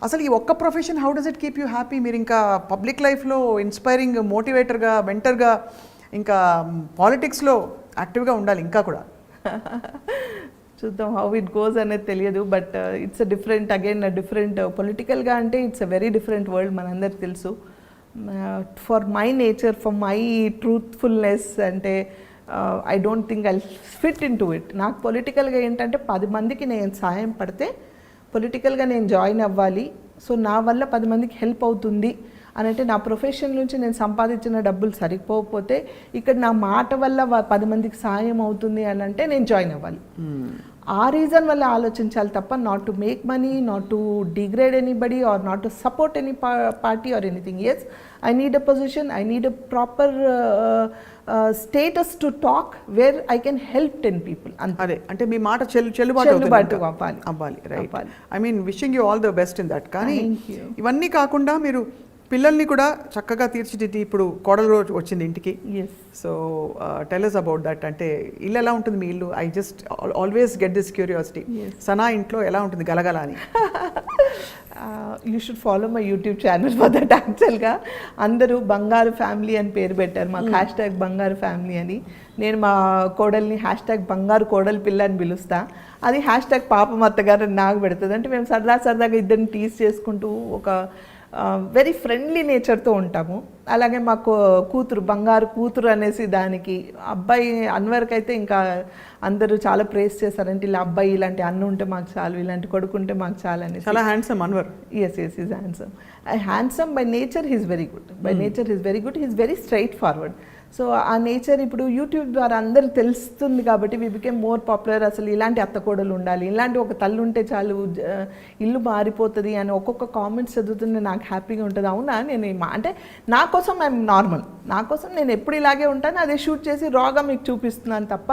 అసలు ఈ ఒక్క profession how does it keep you happy? మీరు ఇంకా పబ్లిక్ లైఫ్లో ఇన్స్పైరింగ్ మోటివేటర్గా, మెంటర్గా, ఇంకా పాలిటిక్స్లో యాక్టివ్గా ఉండాలి ఇంకా కూడా. చూద్దాం హౌ ఇట్ గోస్ అనేది తెలియదు. But it's a different, again different పొలిటికల్గా అంటే it's a very different world, మనందరికి తెలుసు. For my nature, for my truthfulness అంటే I don't think I fit in to it. నాకు పొలిటికల్గా ఏంటంటే 10 మందికి నేను సహాయం పడితే పొలిటికల్గా నేను జాయిన్ అవ్వాలి. సో నా వల్ల 10 మందికి హెల్ప్ అవుతుంది అని అంటే, నా ప్రొఫెషన్ నుంచి నేను సంపాదించిన డబ్బులు సరిపోకపోతే ఇక్కడ నా మాట వల్ల 10 మందికి సాయం అవుతుంది అని అంటే నేను జాయిన్ అవ్వాలి. ఆ రీజన్ వల్ల ఆలోచించాలి తప్ప not to make money, not to degrade anybody or not to support any party or anything. Yes, I need a position, I need a proper status to talk where I can help 10 people. అదే అంటే మీ మాట చెల్లుబాటు అవ్వాలి. Right. I mean wishing you all the best in that. కానీ ఇవన్నీ కాకుండా మీరు పిల్లల్ని కూడా చక్కగా తీర్చిదిద్ది ఇప్పుడు కోడలు రోజు వచ్చింది ఇంటికి. So tell us about that. అంటే ఇల్లు ఎలా ఉంటుంది మీ ఇల్లు? I just always get this curiosity. Sana ఇంట్లో ఎలా ఉంటుంది గలగల అని? You should follow my YouTube channel for that. యాక్చువల్గా అందరూ బంగారు ఫ్యామిలీ అని పేరు పెట్టారు మాకు, #, బంగారు ఫ్యామిలీ అని. నేను మా కోడల్ని #బంగారు కోడలు పిల్ల అని పిలుస్తా. అది # పాపం అత్తగారు అని నాకు పెడుతుంది. అంటే మేము సరదాగా ఇద్దరిని టీజ్ చేసుకుంటూ ఒక వెరీ ఫ్రెండ్లీ నేచర్తో ఉంటాము. అలాగే మాకు కూతురు, బంగారు కూతురు అనేసి దానికి. అబ్బాయి అన్వర్కి అయితే ఇంకా అందరూ చాలా ప్రేస్ చేశారంటే, ఇలా అబ్బాయి ఇలాంటి అన్న ఉంటే మాకు చాలు, ఇలాంటి కొడుకు ఉంటే మాకు చాలు అనేసి. చాలా handsome Anwar. Yes, is handsome. Handsome by nature, he's very good. By nature he's very good, he's very straight forward. So ఆ నేచర్ ఇప్పుడు యూట్యూబ్ ద్వారా అందరికి తెలుస్తుంది కాబట్టి వి బికేమ్ మోర్ పాపులర్. అసలు ఇలాంటి అత్తకోడలు ఉండాలి, ఇలాంటి ఒక తల్లి ఉంటే చాలు ఇల్లు మారిపోతుంది అని ఒక్కొక్క కామెంట్స్ చదువుతుంటే నాకు హ్యాపీగా ఉంటుంది. అవునా, నేను అంటే నా కోసం ఐఎమ్ నార్మల్, నా కోసం నేను ఎప్పుడు ఇలాగే ఉంటాను, అదే షూట్ చేసి రాగా మీకు చూపిస్తున్నాను తప్ప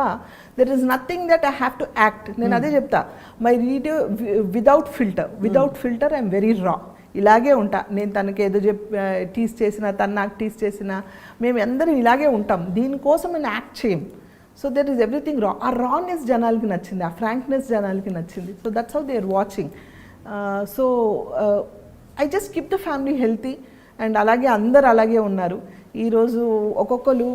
there is nothing that I have to act. నేను అదే చెప్తా, my video without filter I'm very రా. ఇలాగే ఉంటా నేను. తనకి ఏదో టీస్ చేసినా, తను నాకు టీస్ చేసినా, మేము అందరం ఇలాగే ఉంటాం. దీనికోసం నేను యాక్ట్ చేయం. సో దెర్ ఈస్ ఎవ్రీథింగ్ రా. ఆ రానెస్ జనాలకి నచ్చింది, ఆ ఫ్రాంక్నెస్ జనాలకి నచ్చింది. So that's how they are watching. So I just keep the family healthy and అలాగే అందరు అలాగే ఉన్నారు. ఈరోజు ఒక్కొక్కరు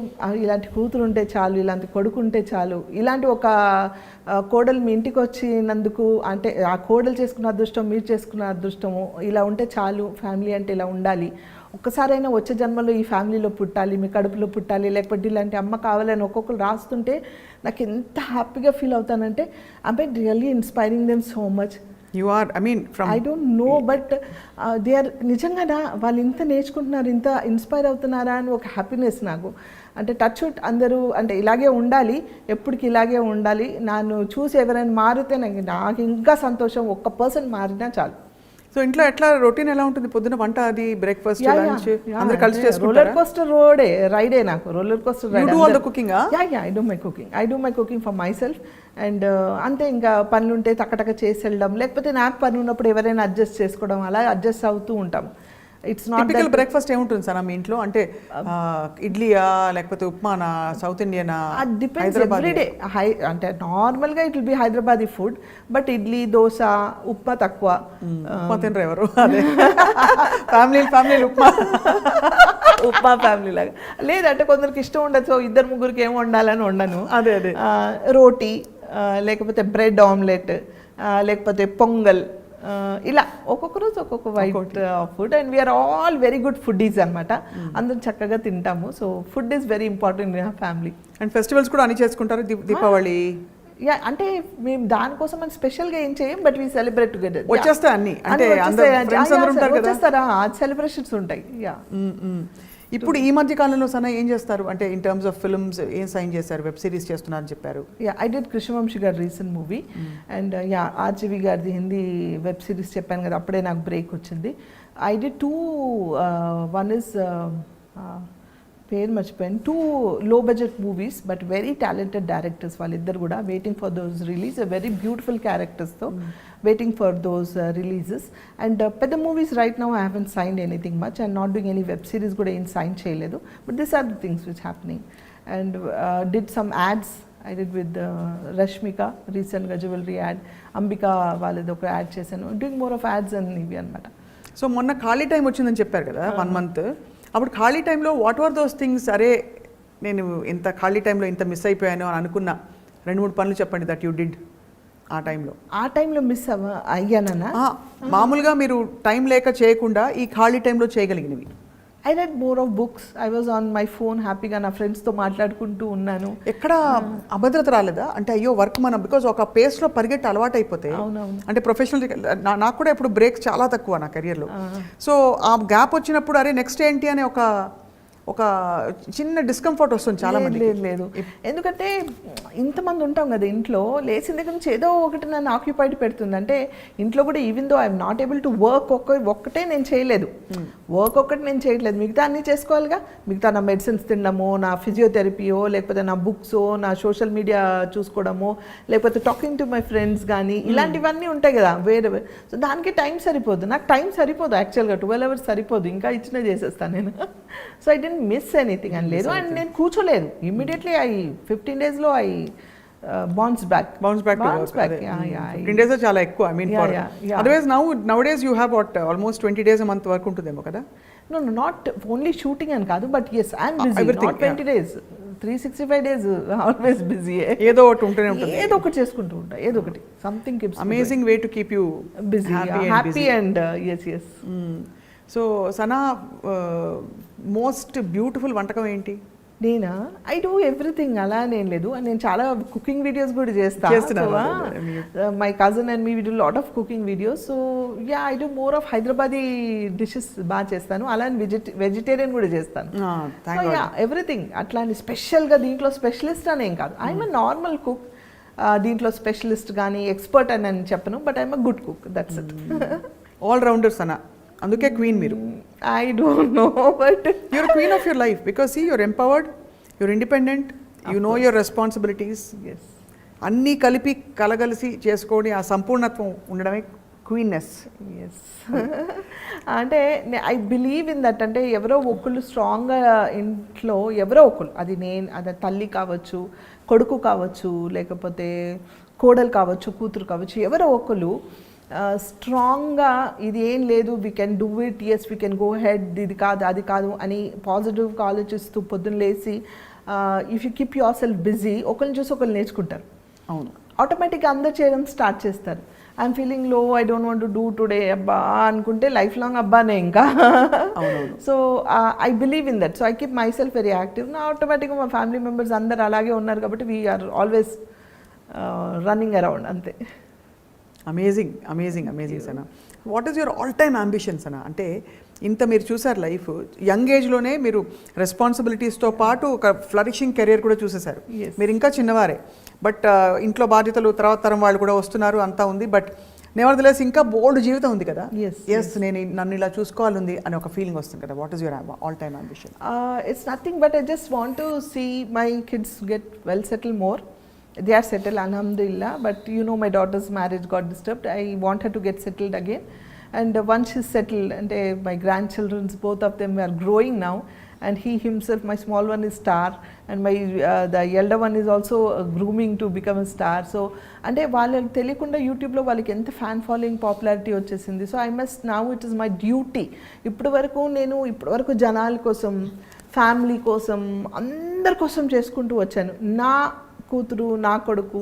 ఇలాంటి కూతురు ఉంటే చాలు, ఇలాంటి కొడుకు ఉంటే చాలు, ఇలాంటి ఒక కోడలు మీ ఇంటికి వచ్చినందుకు, అంటే ఆ కోడలు చేసుకున్న అదృష్టం, మీరు చేసుకున్న అదృష్టము, ఇలా ఉంటే చాలు, ఫ్యామిలీ అంటే ఇలా ఉండాలి, ఒక్కసారైనా వచ్చే జన్మలో ఈ ఫ్యామిలీలో పుట్టాలి, మీ కడుపులో పుట్టాలి, లేకపోతే ఇలాంటి అమ్మ కావాలని ఒక్కొక్కరు రాస్తుంటే నాకు ఎంత హ్యాపీగా ఫీల్ అవుతానంటే I really inspiring them so much. You are, I mean from I don't know but they are నిజంగా వాళ్ళు ఇంత నేర్చుకుంటున్నారు, ఇంత ఇన్స్పైర్ అవుతున్నారా అని ఒక హ్యాపీనెస్ నాకు. అంటే టచ్ వుడ్ అందరూ అంటే ఇలాగే ఉండాలి, ఎప్పటికి ఇలాగే ఉండాలి. నన్ను చూసి ఎవరైనా మారితే నాకు ఇంకా సంతోషం. ఒక్క పర్సన్ మారినా చాలు. సో ఇంట్లో ఎట్లా రొటీన్ ఎలా ఉంటుంది? పొద్దున వంట, అది బ్రేక్ఫాస్ట్, లంచ్ అందరూ కలిసి చేసుకుంటారా? రోలర్ కోస్టర్ రైడే నాకు. Roller coaster ride. You do all the cooking? Yeah I do my cooking for myself. And అంతే, ఇంకా పనులు ఉంటే టక్కటక్క చేసి వెళ్ళడం, లేకపోతే నాకు పని ఉన్నప్పుడు ఎవరైనా అడ్జస్ట్ చేసుకోవడం, అలా అడ్జస్ట్ అవుతూ ఉంటాం. ఇట్స్ నాట్ టిపికల్ బ్రేక్ఫాస్ట్ ఏముంటుంది సార్ మీ ఇంట్లో? అంటే ఇడ్లీయా, లేకపోతే ఉప్మానా, సౌత్ ఇండియనా? Depends everyday. అంటే నార్మల్గా it will be Hyderabadi food, but idli, dosa, upma తక్కువ. ఉప్మా తినరు ఎవరు? అదే ఫ్యామిలీ ఉప్మా ఫ్యామిలీ లాగా లేదంటే కొందరికి ఇష్టం ఉండదు. సో ఇద్దరు ముగ్గురికి ఏం వండాలని వండను. అదే రోటీ, లేకపోతే బ్రెడ్ ఆమ్లెట్, లేకపోతే పొంగల్, ఇలా ఒక్కొక్క రోజు ఒక్కొక్క white food. And we are all very good foodies అనమాట. అందరం చక్కగా తింటాము. So food is very important in family. And festivals కూడా అన్ని చేసుకుంటారు? దీపావళి, యా, అంటే మేము దానికోసం అని స్పెషల్గా ఏం చేయం, బట్ వీ సెలబ్రేట్ టుగెదర్. వచ్చేస్తాయి అన్ని, అంటే వచ్చేస్తారా, సెలబ్రేషన్స్ ఉంటాయి. యా. ఇప్పుడు ఈ మధ్య కాలంలో సనా ఏం చేస్తారు? అంటే ఇన్ టర్మ్స్ ఆఫ్ ఫిల్మ్స్ ఏం సైన్ చేశారు? వెబ్ సిరీస్ చేస్తున్నారని చెప్పారు. యా, ఐ డిడ్ కృష్ణవంశీ గారి recent movie. And yeah, RGV గారిది హిందీ వెబ్ సిరీస్ చెప్పాను కదా, అప్పుడే నాకు బ్రేక్ వచ్చింది. I did two, one is పేరు మర్చిపోయాను, 2 low budget movies but very talented directors. వాళ్ళిద్దరు కూడా waiting for those release, very beautiful క్యారెక్టర్స్తో waiting for those releases. And పెద్ద movies right now I haven't signed anything much. And not doing any web series కూడా ఏం sign చేయలేదు. But this are the things which happening. And did some ads. I did with Rashmika రీసెంట్గా jewellery add, Ambika వాళ్ళది ఒక add చేశాను. Doing more of ads అని ఇవి అనమాట. సో మొన్న ఖాళీ టైం వచ్చిందని చెప్పారు కదా, 1 month. అప్పుడు ఖాళీ టైంలో వాట్ ఆర్ దోస్ థింగ్స్? అరే నేను ఇంత ఖాళీ టైంలో ఇంత మిస్ అయిపోయాను అని అనుకున్న 2-3 పనులు చెప్పండి దట్ యూ డిడ్ ఆ టైంలో. మిస్ అయ్యానన్నా? మామూలుగా మీరు టైం లేక చేయకుండా ఈ ఖాళీ టైంలో చేయగలిగినవి. I read more of books. I was on my phone హ్యాపీగా నా ఫ్రెండ్స్తో మాట్లాడుకుంటూ ఉన్నాను. ఎక్కడ అభద్రత రాలేదా? అంటే అయ్యో వర్క్ మనం బికాజ్ ఒక పేస్లో పరిగెట్టి అలవాటు అయిపోతే, అంటే ప్రొఫెషనల్ నాకు కూడా ఇప్పుడు బ్రేక్స్ చాలా తక్కువ నా కెరియర్లో. సో ఆ గ్యాప్ వచ్చినప్పుడు అరే నెక్స్ట్ ఏంటి అనే ఒక చిన్న డిస్కంఫర్ట్ వస్తుంది చాలా మంది. లేదు, ఎందుకంటే ఇంతమంది ఉంటాం కదా ఇంట్లో, లేచిన దగ్గర నుంచి ఏదో ఒకటి నన్ను ఆక్యుపైడ్ పెడుతుంది. అంటే ఇంట్లో కూడా even though I'm not able to work, ఒక్కటే నేను చేయలేదు, వర్క్ ఒక్కటి నేను చేయట్లేదు, మిగతా అన్నీ చేసుకోవాలిగా. మిగతా నా మెడిసిన్స్ తినడమో, నా ఫిజియోథెరపీయో, లేకపోతే నా బుక్సో, నా సోషల్ మీడియా చూసుకోవడమో, లేకపోతే టాకింగ్ టు మై ఫ్రెండ్స్ కానీ, ఇలాంటివన్నీ ఉంటాయి కదా వేరే. సో దానికి టైం సరిపోదు, నాకు టైం సరిపోదు యాక్చువల్గా. 12 hours సరిపోదు, ఇంకా ఇచ్చినా చేసేస్తాను నేను. So I didn't miss anything అని లేదు. అండ్ నేను కూర్చోలేదు, immediately 15 days I bounce back. 15 days చాలా ఎక్కువ. I mean otherwise nowadays you have what almost 20 days a month work ఉంటుందేమో కదా? No, నాట్ ఓన్లీ షూటింగ్ అని కాదు, but yes I'm busy. Not 20 days, 365 days always busy. ఏదో ఒకటి ఉంటూనే ఉంటుంది, ఏదో ఒకటి చేసుకుంటూ ఉంటా, ఏదో ఒకటి something keeps amazing way to keep you busy, happy and yes. So Sana most beautiful వంటకం ఏంటి? నేనా ఐ డూ ఎవ్రీథింగ్ అలా అని ఏం లేదు నేను చాలా కుకింగ్ వీడియోస్ కూడా చేస్తున్నారు. చేస్తాను my cousin and me we do lot of cooking videos so yeah I do more of Hyderabadi dishes బాగా చేస్తాను అలా వెజిటేరియన్ కూడా చేస్తాను ఎవ్రీథింగ్ అట్లా అని స్పెషల్గా దీంట్లో స్పెషలిస్ట్ అని ఏం కాదు ఐఎమ్ అ నార్మల్ కుక్ దీంట్లో స్పెషలిస్ట్ కానీ ఎక్స్పర్ట్ అని నేను చెప్పను but I'm a good cook that's it all rounders అన్న, అందుకే క్వీన్ మీరు. I don't know but you're queen of your life because you're empowered, you're independent, you know your responsibilities. Yes అన్నీ కలిపి కలగలిసి చేసుకోని ఆ సంపూర్ణత్వం ఉండడమే క్వీన్నెస్. ఎస్ అంటే ఐ బిలీవ్ ఇన్ దట్ అంటే ఎవరో ఒకళ్ళు స్ట్రాంగ్గా ఇంట్లో ఎవరో ఒకళ్ళు అది అది తల్లి కావచ్చు కొడుకు కావచ్చు లేకపోతే కోడలు కావచ్చు కూతురు కావచ్చు ఎవరో ఒకళ్ళు స్ట్రాంగ్గా ఇది ఏం లేదు we can do it yes we can go head ఇది కాదు అది కాదు అని పాజిటివ్గా ఆలోచిస్తూ పొద్దున్న లేచి if you keep yourself busy ఒకరిని చూసి ఒకరు నేర్చుకుంటారు. అవును, ఆటోమేటిక్గా అందరు చేయడం స్టార్ట్ చేస్తారు. ఐఎమ్ ఫీలింగ్ లో I don't want to do today అబ్బా అనుకుంటే లైఫ్ లాంగ్ అబ్బానే ఇంకా. So I believe in that so I keep my self very active. నా ఆటోమేటిక్గా మా ఫ్యామిలీ మెంబర్స్ అందరు అలాగే ఉన్నారు కాబట్టి వీఆర్ ఆల్వేస్ రన్నింగ్ అరౌండ్ అంతే. Amazing amazing amazing Sana. What is your all time ambitions అన్న? అంటే ఇంత మీరు చూసారు లైఫ్, యంగ్ ఏజ్లోనే మీరు రెస్పాన్సిబిలిటీస్తో పాటు ఒక ఫ్లరిషింగ్ కెరియర్ కూడా చూసేశారు. మీరు ఇంకా చిన్నవారే బట్ ఇంట్లో బాధ్యతలు తర్వాత తరం వాళ్ళు కూడా వస్తున్నారు అంతా ఉంది బట్ నెవర్దలెస్ ఇంకా బోల్డ్ జీవితం ఉంది కదా. ఎస్ నేను నన్ను ఇలా చూసుకోవాలంది అని ఒక ఫీలింగ్ వస్తుంది కదా. What is your all time ambition? It's nothing but I just want to see my kids get well settle more. They are settled, alhamdulillah, but you know my daughter's marriage got disturbed. I want her to get settled again, and once she's settled and my grandchildren's both of them are growing now, and he himself, my small one is star and my the elder one is also grooming to become a star. So అంటే వాళ్ళకి తెలియకుండా యూట్యూబ్లో వాళ్ళకి ఎంత fan following popularity వచ్చేసింది. So I must now it is my duty. ఇప్పటి వరకు జనాల కోసం ఫ్యామిలీ కోసం అందరి కోసం చేసుకుంటూ వచ్చాను. నా కూతురు నా కొడుకు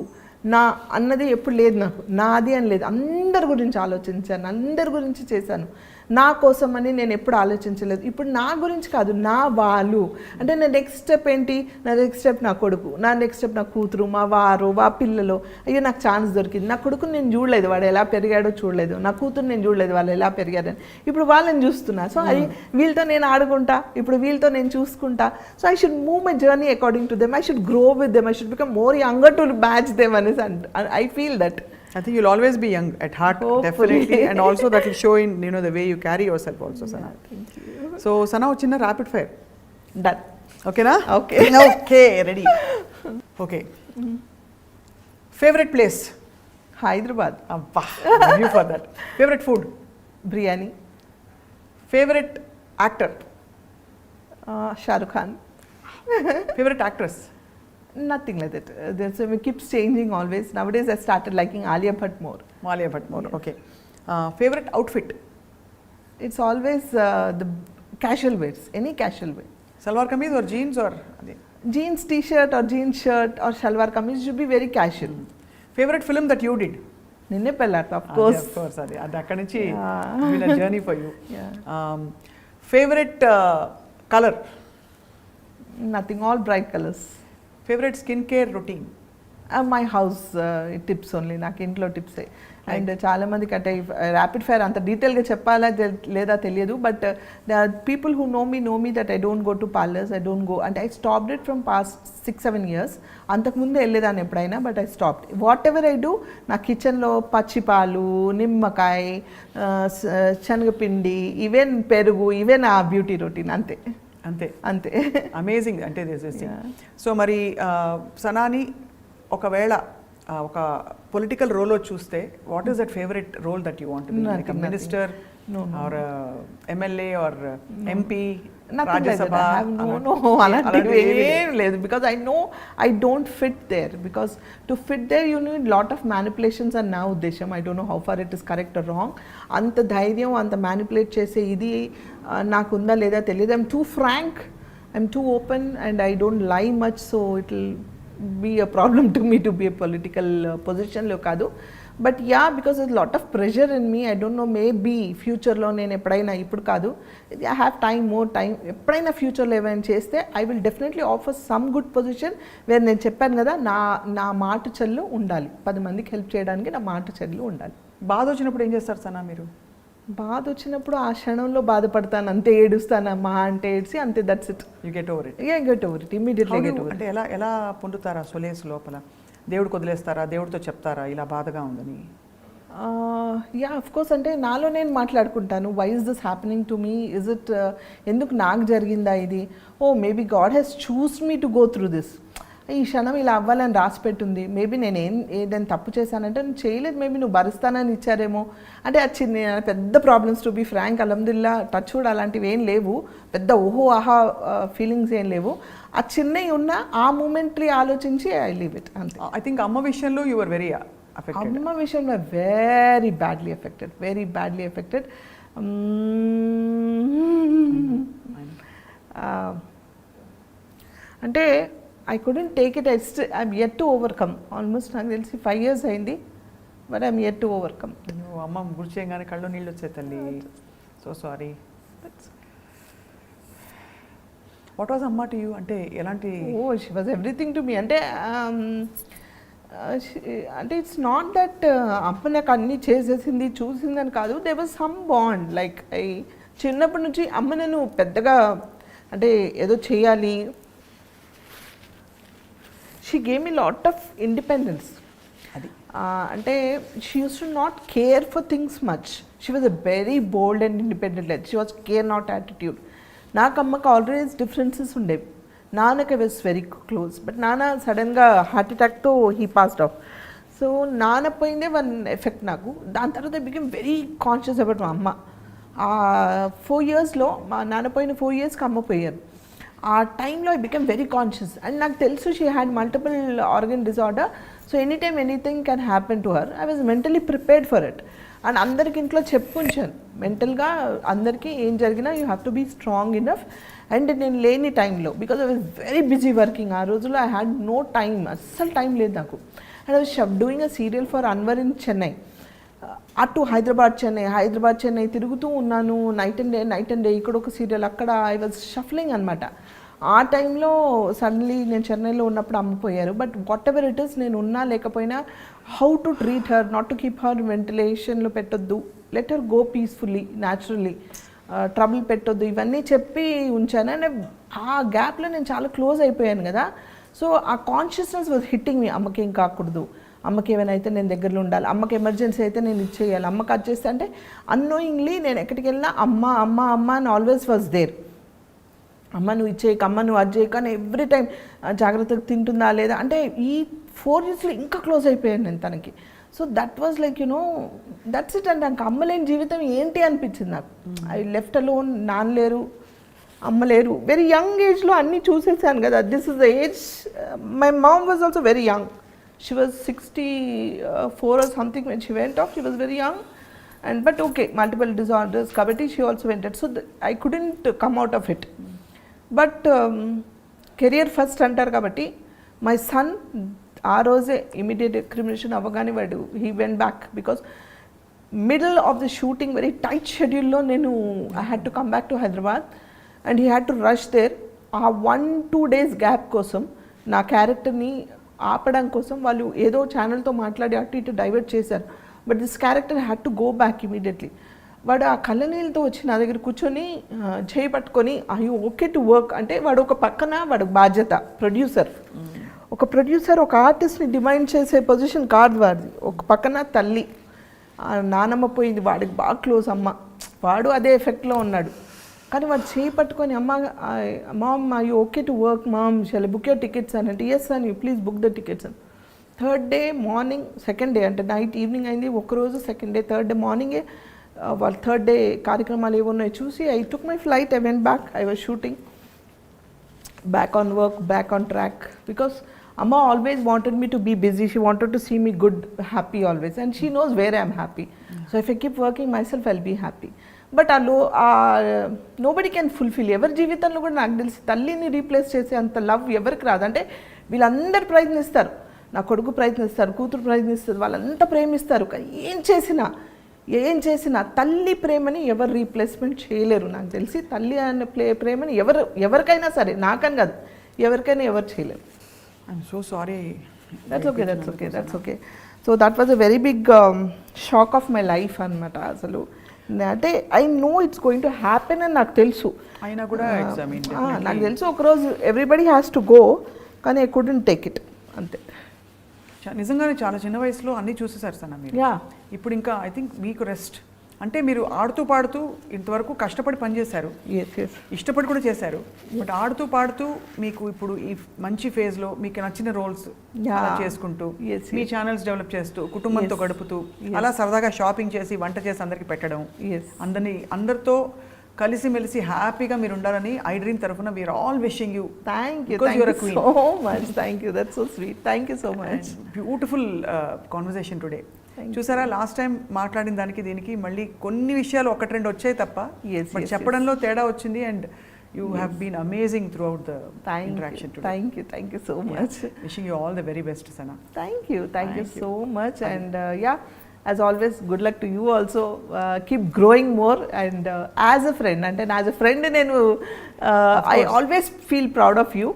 నా అన్నది ఎప్పుడు లేదు, నాకు నాది అని లేదు. అందరి గురించి ఆలోచించాను, అందరి గురించి చేశాను. నా కోసం అని నేను ఎప్పుడు ఆలోచించలేదు. ఇప్పుడు నా గురించి కాదు, నా వాళ్ళు అంటే నా నెక్స్ట్ స్టెప్ ఏంటి, నా నెక్స్ట్ స్టెప్ నా కొడుకు, నా నెక్స్ట్ స్టెప్ నా కూతురు, మా వారు, మా పిల్లలు. అయ్యో నాకు ఛాన్స్ దొరికింది. నా కొడుకుని నేను చూడలేదు, వాడు ఎలా పెరిగాడో చూడలేదు. నా కూతురు నేను చూడలేదు, వాళ్ళు ఎలా పెరిగారని. ఇప్పుడు వాళ్ళని చూస్తున్నా. సో అది వీళ్ళతో నేను ఆడుకుంటా, ఇప్పుడు వీళ్ళతో నేను చూసుకుంటా. So I should move my journey according to them. I should grow with them. I should become more younger to match them అనేసి I feel that. I think you'll always be young at heart. Hopefully. Definitely, and also that will show in the way you carry yourself also, Sana. Thank you. So Sana, a chinna rapid fire. Done. Okay na? Okay. Okay, ready. Okay. Favorite place? Hyderabad. Abba, love you for that. Favorite food? Biryani. Favorite actor? Shah Rukh Khan. Favorite actress? Nothing like that. It keeps changing always. Nowadays I started liking Alia Bhatt more. Alia Bhatt more, okay. Favorite outfit? It's always the casual wears, any casual wear. Salwar kameez or jeans or? Jeans t-shirt or jeans shirt or shalwar kameez should be very casual. Favorite film that you did? Ninne Pellat, of course. Of course, అది అక్కడి నుంచి been a journey for you. Yeah. Favorite color? Nothing, all bright colors. Favorite skincare routine? My house tips only, నాకు ఇంట్లో టిప్సే. And చాలా మందికి అంటే rapid fire అంత డీటెయిల్గా చెప్పాలా లేదా తెలియదు. But the people who know me that I don't go to parlours, I don't go అంటే I stopped it from past 6-7 years. అంతకుముందు వెళ్ళేదాన్ని ఎప్పుడైనా, but I stopped. Whatever I do, నా కిచెన్లో పచ్చిపాలు, నిమ్మకాయ, శనగపిండి, ఈవెన్ పెరుగు, ఈవెన్ ఆ బ్యూటీ రొటీన్ అంతే అంతే అంతే. అమేజింగ్ అంటే సో మరి సనాని ఒకవేళ ఒక పొలిటికల్ రోల్ చూస్తే what is that favourite role that you want to be, like minister or MLA or MP, Rajya Sabha? అలాంటివి ఏం లేదు. Because I know I don't fit there. Because to fit there you need lot of manipulations అని నా ఉద్దేశం. I don't know how far it is correct or wrong. అంత ధైర్యం, అంత manipulate చేసే ఇది నాకుందా లేదా తెలియదు. I'm too frank, I'm two open and I don't lie much. So it will be a problem to me to be a political పొజిషన్లో కాదు. But yeah because is lot of pressure in me. I don't know maybe ఫ్యూచర్లో నేను ఎప్పుడైనా, ఇప్పుడు కాదు, I have time, more time, ఎప్పుడైనా ఫ్యూచర్లో ఏమైనా చేస్తే I will definitely offer some good position where నేను చెప్పాను కదా నా మాట చెల్లు ఉండాలి, 10 మందికి హెల్ప్ చేయడానికి నా మాట చెల్లు ఉండాలి. బాధ వచ్చినప్పుడు ఏం చేస్తారు సనా మీరు? బాధ వచ్చినప్పుడు ఆ క్షణంలో బాధపడతాను, అంతే ఏడుస్తాను, మా అంటే ఏడ్చి అంతే, that's it. You get over it. Get over it, immediately get over. అంటే ఎలా పొందుతారా సొలేస్ లోపల? దేవుడికి వదిలేస్తారా? దేవుడితో చెప్తారా ఇలా బాధగా ఉందని? యా ఆఫ్ కోర్స్, అంటే నాలో నేను మాట్లాడుకుంటాను. Why is this happening to me? Is it ఎందుకు నాకు జరిగిందా ఇది? Oh maybe God has chose me to go through this. ఈ క్షణం ఇలా అవ్వాలని రాసి పెట్టుంది. మేబీ నేను ఏదైనా తప్పు చేశానంటే నువ్వు చేయలేదు, మేబీ నువ్వు భరిస్తానని ఇచ్చారేమో. అంటే అది చిన్న పెద్ద ప్రాబ్లమ్స్, టు బీ ఫ్రాంక్, అల్హమ్దుల్లా టచ్ వుడ్ అలాంటివి ఏం లేవు, పెద్ద ఓహో ఆహా ఫీలింగ్స్ ఏం లేవు. ఆ చిన్నవి ఉన్న ఆ మూమెంట్లీ ఆలోచించి ఐ లీవ్ ఇట్ అంతే. ఐ థింక్ అమ్మ విషయంలో యు ఆర్ వెరీ అఫెక్టెడ్. అమ్మ విషయంలో వెరీ బ్యాడ్లీ ఎఫెక్టెడ్. అంటే I couldn't take it. I'm yet to overcome. Almost నాకు తెలిసి 5 years అయింది, but I'm yet to overcome. నువ్వు అమ్మ గుర్తు చేయగానే కళ్ళు నీళ్ళు వచ్చాయి తల్లి. So sorry. వాట్ వాజ్ అమ్మ టు యూ? అంటే ఎలాంటి? She was everything to me. అంటే ఇట్స్ నాట్ దట్ అమ్మ నాకు అన్నీ చేసేసింది చూసిందని కాదు. They was some bond. Like చిన్నప్పటి నుంచి అమ్మ నేను పెద్దగా అంటే ఏదో చేయాలి, she gave me lot of independence. అది అంటే she use to not care for things much. She was a very bold and independent like. She was care not attitude. నాకు అమ్మకి ఆల్వేస్ డిఫరెన్సెస్ ఉండేవి. నాన్నకి I was very close, but నాన్న సడన్గా heart అటాక్తో he passed off. So నాన్న పోయిందే one effect నాకు. దాని తర్వాత I become very conscious about మా అమ్మ. 4 yearsలో మా నాన్న పోయిన 4 yearsకి అమ్మ పోయారు. ఆ టైంలో I become very conscious. And నాకు తెలుసు she had multiple organ disorder. So any time anything can happen to her. I was mentally prepared for it. And అందరికి ఇంట్లో చెప్పుంచాను మెంటల్గా, అందరికీ ఏం జరిగినా you have to be strong enough. And నేను లేని టైంలో, because I was very busy working, ఆ రోజుల్లో ఐ హ్యాడ్ నో టైమ్, అస్సలు టైం లేదు నాకు. And I was doing a serial for Anwar in Chennai. అటు హైదరాబాద్ చెన్నై తిరుగుతూ ఉన్నాను. నైట్ అండ్ డే ఇక్కడ ఒక సీరియల్, అక్కడ ఐ వాజ్ షఫ్లింగ్ అనమాట. ఆ టైంలో సడన్లీ నేను చెన్నైలో ఉన్నప్పుడు అమ్మిపోయారు. But whatever it is, నేను ఉన్నా లేకపోయినా how to treat her, not to keep her వెంటిలేషన్లో పెట్టొద్దు, let her go peacefully naturally, trouble పెట్టొద్దు, ఇవన్నీ చెప్పి ఉంచాను. అండ్ ఆ గ్యాప్లో నేను చాలా క్లోజ్ అయిపోయాను కదా. సో ఆ కాన్షియస్నెస్ వాజ్ హిట్టింగ్ మీ. అమ్మకి ఏం కాకూడదు, అమ్మకి ఏమైనా అయితే నేను దగ్గరలో ఉండాలి, అమ్మకి ఎమర్జెన్సీ అయితే నేను ఇచ్చేయాలి, అమ్మకి అది చేస్తే అంటే అన్నోయింగ్లీ నేను ఎక్కడికి వెళ్ళినా అమ్మ అని ఆల్వేస్ వాజ్ దేర్. అమ్మ నువ్వు ఇచ్చేయక, అమ్మ నువ్వు అది చేయక అని ఎవ్రీ టైం జాగ్రత్తగా తింటుందా లేదా అంటే. ఈ 4 yearsలో ఇంకా క్లోజ్ అయిపోయాను నేను తనకి. So that was like that's it. అంటే నాకు అమ్మలేని జీవితం ఏంటి అనిపించింది నాకు. ఐ లెఫ్ట్ అలోన్, నాన్న లేరు, అమ్మ లేరు. వెరీ యంగ్ ఏజ్లో అన్నీ చూసేసాను కదా. This is the age. My mom was also very young. She was 64 or something when she went off. She was very young, and but okay, multiple disorders. Kabatti she also went it. So I couldn't come out of it. But career first antar kabatti my son aa roje immediate recrimination avagane vadu he went back because middle of the shooting very tight schedule lo nenu I had to come back to Hyderabad and he had to rush there. ఆ 1-2 days gap కోసం నా క్యారెక్టర్ని ఆపడం కోసం వాళ్ళు ఏదో ఛానల్తో మాట్లాడి అటు ఇటు డైవర్ట్ చేశారు. But this character had to go back immediately. వాడు ఆ కళ్ళనీళ్ళతో వచ్చి నా దగ్గర కూర్చొని చేయి పట్టుకొని I you okay to work అంటే వాడు ఒక పక్కన వాడు బాధ్యత ప్రొడ్యూసర్. ఒక ప్రొడ్యూసర్ ఒక ఆర్టిస్ట్ని డిమాండ్ చేసే పొజిషన్ కాదు వాడిది. ఒక పక్కన తల్లి, నానమ్మ పోయింది, వాడికి బాగా క్లోజ్ అమ్మ, వాడు అదే ఎఫెక్ట్లో ఉన్నాడు. కానీ వాడు చేయి పట్టుకొని mom you okay to work mom shall book your tickets అని అంటే ఎస్ అని you please book the tickets అని. 3rd day morning, 2nd day అంటే నైట్ ఈవినింగ్ అయింది ఒకరోజు, 2nd day 3rd day మార్నింగే వాళ్ళు 3rd day కార్యక్రమాలు ఏమున్నాయి చూసి I took my flight, I went back, I was shooting back on work, back on track. Because Amma always wanted me to be busy. She wanted to see me good, happy always. And she knows where I am happy. So if I keep working myself, I'll be happy. But nobody can fulfill. ఎవరి జీవితంలో కూడా నాకు తెలిసి తల్లిని replace చేసే అంత love ఎవరికి రాదు. అంటే వీళ్ళందరూ ప్రయత్నిస్తారు. నా కొడుకు ప్రయత్నిస్తారు, కూతురు ప్రయత్నిస్తారు, వాళ్ళంతా ప్రేమిస్తారు. కానీ ఏం చేసినా తల్లి ప్రేమని ఎవరు రీప్లేస్మెంట్ చేయలేరు. నాకు తెలిసి తల్లి అనే ప్రేమని ఎవరికైనా సరే, నాకని కాదు, ఎవరికైనా ఎవరు చేయలేరు. I'm so sorry. That's okay. So that was a very big shock of my life అనమాట. అసలు అంటే I know it's going to happen అని నాకు తెలుసు. అయినా కూడా నాకు తెలుసు ఒకరోజు ఎవ్రీబడి హ్యాస్ టు గో, కానీ ఐ కుడెంట్ టేక్ ఇట్ అంతే. నిజంగానే చాలా చిన్న వయసులో అన్నీ చూసేసారు సన్న మీరు. ఇప్పుడు ఇంకా ఐ థింక్ మీకు రెస్ట్ అంటే మీరు ఆడుతూ పాడుతూ ఇంతవరకు కష్టపడి పనిచేశారు, ఇష్టపడి కూడా చేశారు. బట్ ఆడుతూ పాడుతూ మీకు ఇప్పుడు ఈ మంచి ఫేజ్లో మీకు నచ్చిన రోల్స్ చేసుకుంటూ మీ ఛానల్స్ డెవలప్ చేస్తూ కుటుంబంతో గడుపుతూ అలా సరదాగా షాపింగ్ చేసి వంట చేసి అందరికి పెట్టడం, అందరితో కలిసిమెలిసి హ్యాపీగా మీరు ఉండాలని ఐ డ్రీమ్ తరఫున we are all wishing you. Thank you so much. Thank you, that's so sweet. Thank you so much. Beautiful conversation today. చూసారా, లాస్ట్ టైం మాట్లాడిన దానికి దీనికి మళ్ళీ కొన్ని విషయాలు ఒకటి రెండు వచ్చాయి తప్ప చెప్పడంలో తేడా వచ్చింది. And you have been amazing throughout the interaction today. Thank you so much. Wishing you all the very best Sana. Thank you so much. And as always, good luck to you also. Keep growing more, and as a friend, and as a friend nenu I always feel proud of you.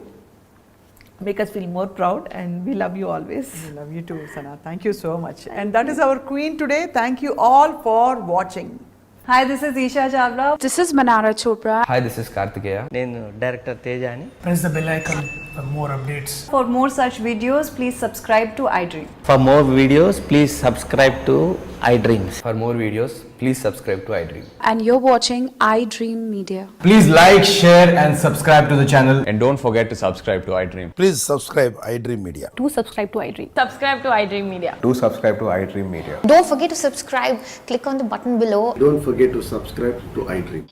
Make us feel more proud, and we love you always. We love you too, Sana. Thank you so much. And that is our queen today. Thank you all for watching. Hi, this is Isha Chavla. This is Manara Chopra. Hi, this is Kartikeya. నేను director Teja అని. Press the bell icon for more updates. For more such videos, please subscribe to iDream. For more videos, please subscribe to iDreams. For more videos, please subscribe to iDream. And you're watching iDream Media. Please like, share, and subscribe to the channel. And don't forget to subscribe to iDream. Please subscribe iDream Media. Do subscribe to iDream. Subscribe to iDream Media. Do subscribe to iDream Media. Don't forget to subscribe. Click on the button below. Don't forget to subscribe to iDream.